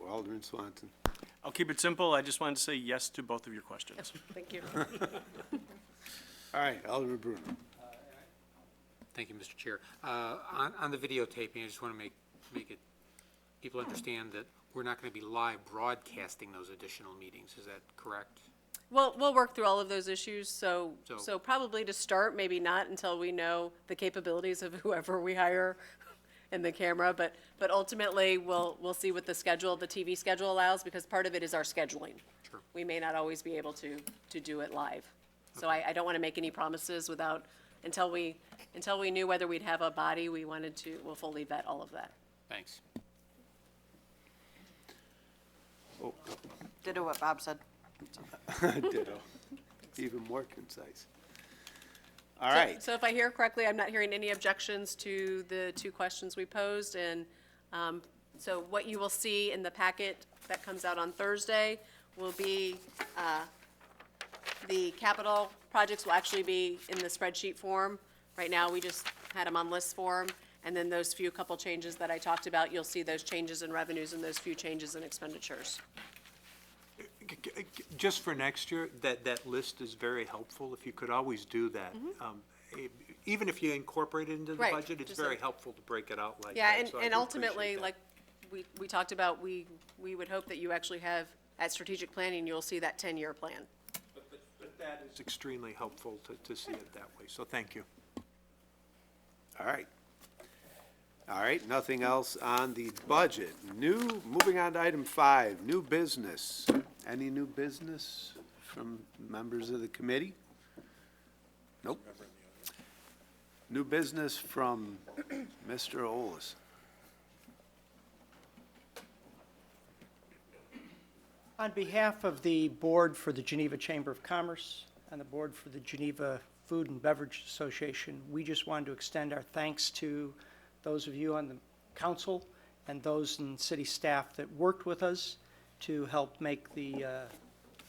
Alderman Swanson. I'll keep it simple. I just wanted to say yes to both of your questions. Thank you. All right, Alderman Bruno. Thank you, Mr. Chair. On the videotaping, I just want to make it, people understand that we're not going to be live broadcasting those additional meetings. Is that correct? We'll work through all of those issues, so So- probably to start, maybe not until we know the capabilities of whoever we hire in the camera, but ultimately, we'll see what the TV schedule allows, because part of it is our scheduling. Sure. We may not always be able to do it live. So I don't want to make any promises until we knew whether we'd have a body, we'll fully vet all of that. Thanks. Ditto what Bob said. Ditto. Even more concise. All right. So if I hear correctly, I'm not hearing any objections to the two questions we posed, and so what you will see in the packet that comes out on Thursday will be, the capital projects will actually be in the spreadsheet form. Right now, we just had them on list form, and then those couple changes that I talked about, you'll see those changes in revenues and those few changes in expenditures. Just for next year, that list is very helpful, if you could always do that. Even if you incorporate it into the Right, budget, it's just very like- helpful to break it out like Yeah, that. so I and do ultimately, appreciate like we talked about, we would hope that you actually have, at strategic planning, you'll see that 10-year plan. But that is extremely helpful to see it that way, so thank you. All right. All right, nothing else on the budget. Moving on to item 5, new business. Any new business from members of the committee? Nope. New business from Mr. Ollis. On behalf of the Board for the Geneva Chamber of Commerce and the Board for the Geneva Food and Beverage Association, we just wanted to extend our thanks to those of you on the council and those in city staff that worked with us to help make the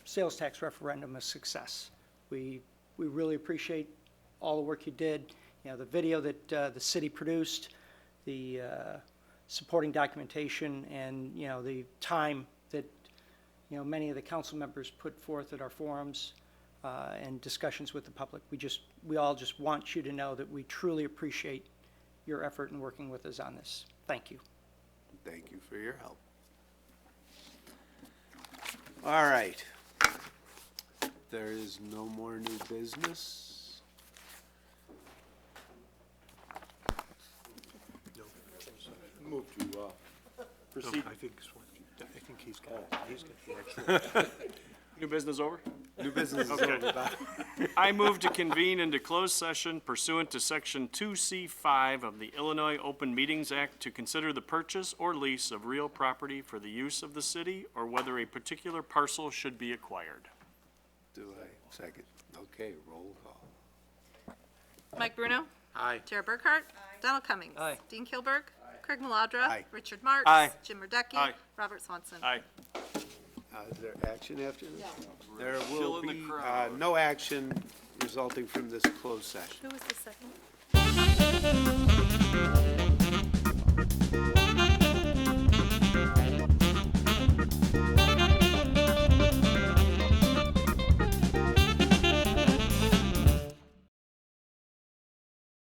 sales tax referendum a success. We really appreciate all the work you did. You know, the video that the city produced, the supporting documentation, and, you know, the time that, you know, many of the council members put forth at our forums and discussions with the public. We all just want you to know that we truly appreciate your effort in working with us on this. Thank you. Thank you for your help. All right. There is no more new business. Move to proceed. I think he's got it. New business over? New business is Okay. over. Bob. I move to convene into closed session pursuant to Section 2C5 of the Illinois Open Meetings Act to consider the purchase or lease of real property for the use of the city or whether a particular parcel should be acquired. Do I second? Okay, roll call. Mike Bruno? Aye. Tara Burkhart? Donald Cummings? Aye. Dean Kilburg? Craig Maladra? Aye. Richard Marks? Aye. Jim Radecki? Aye. Robert Swanson? Aye. Is there action after this? There Chill will in the be crowd. no action resulting from this closed session. Who was the second?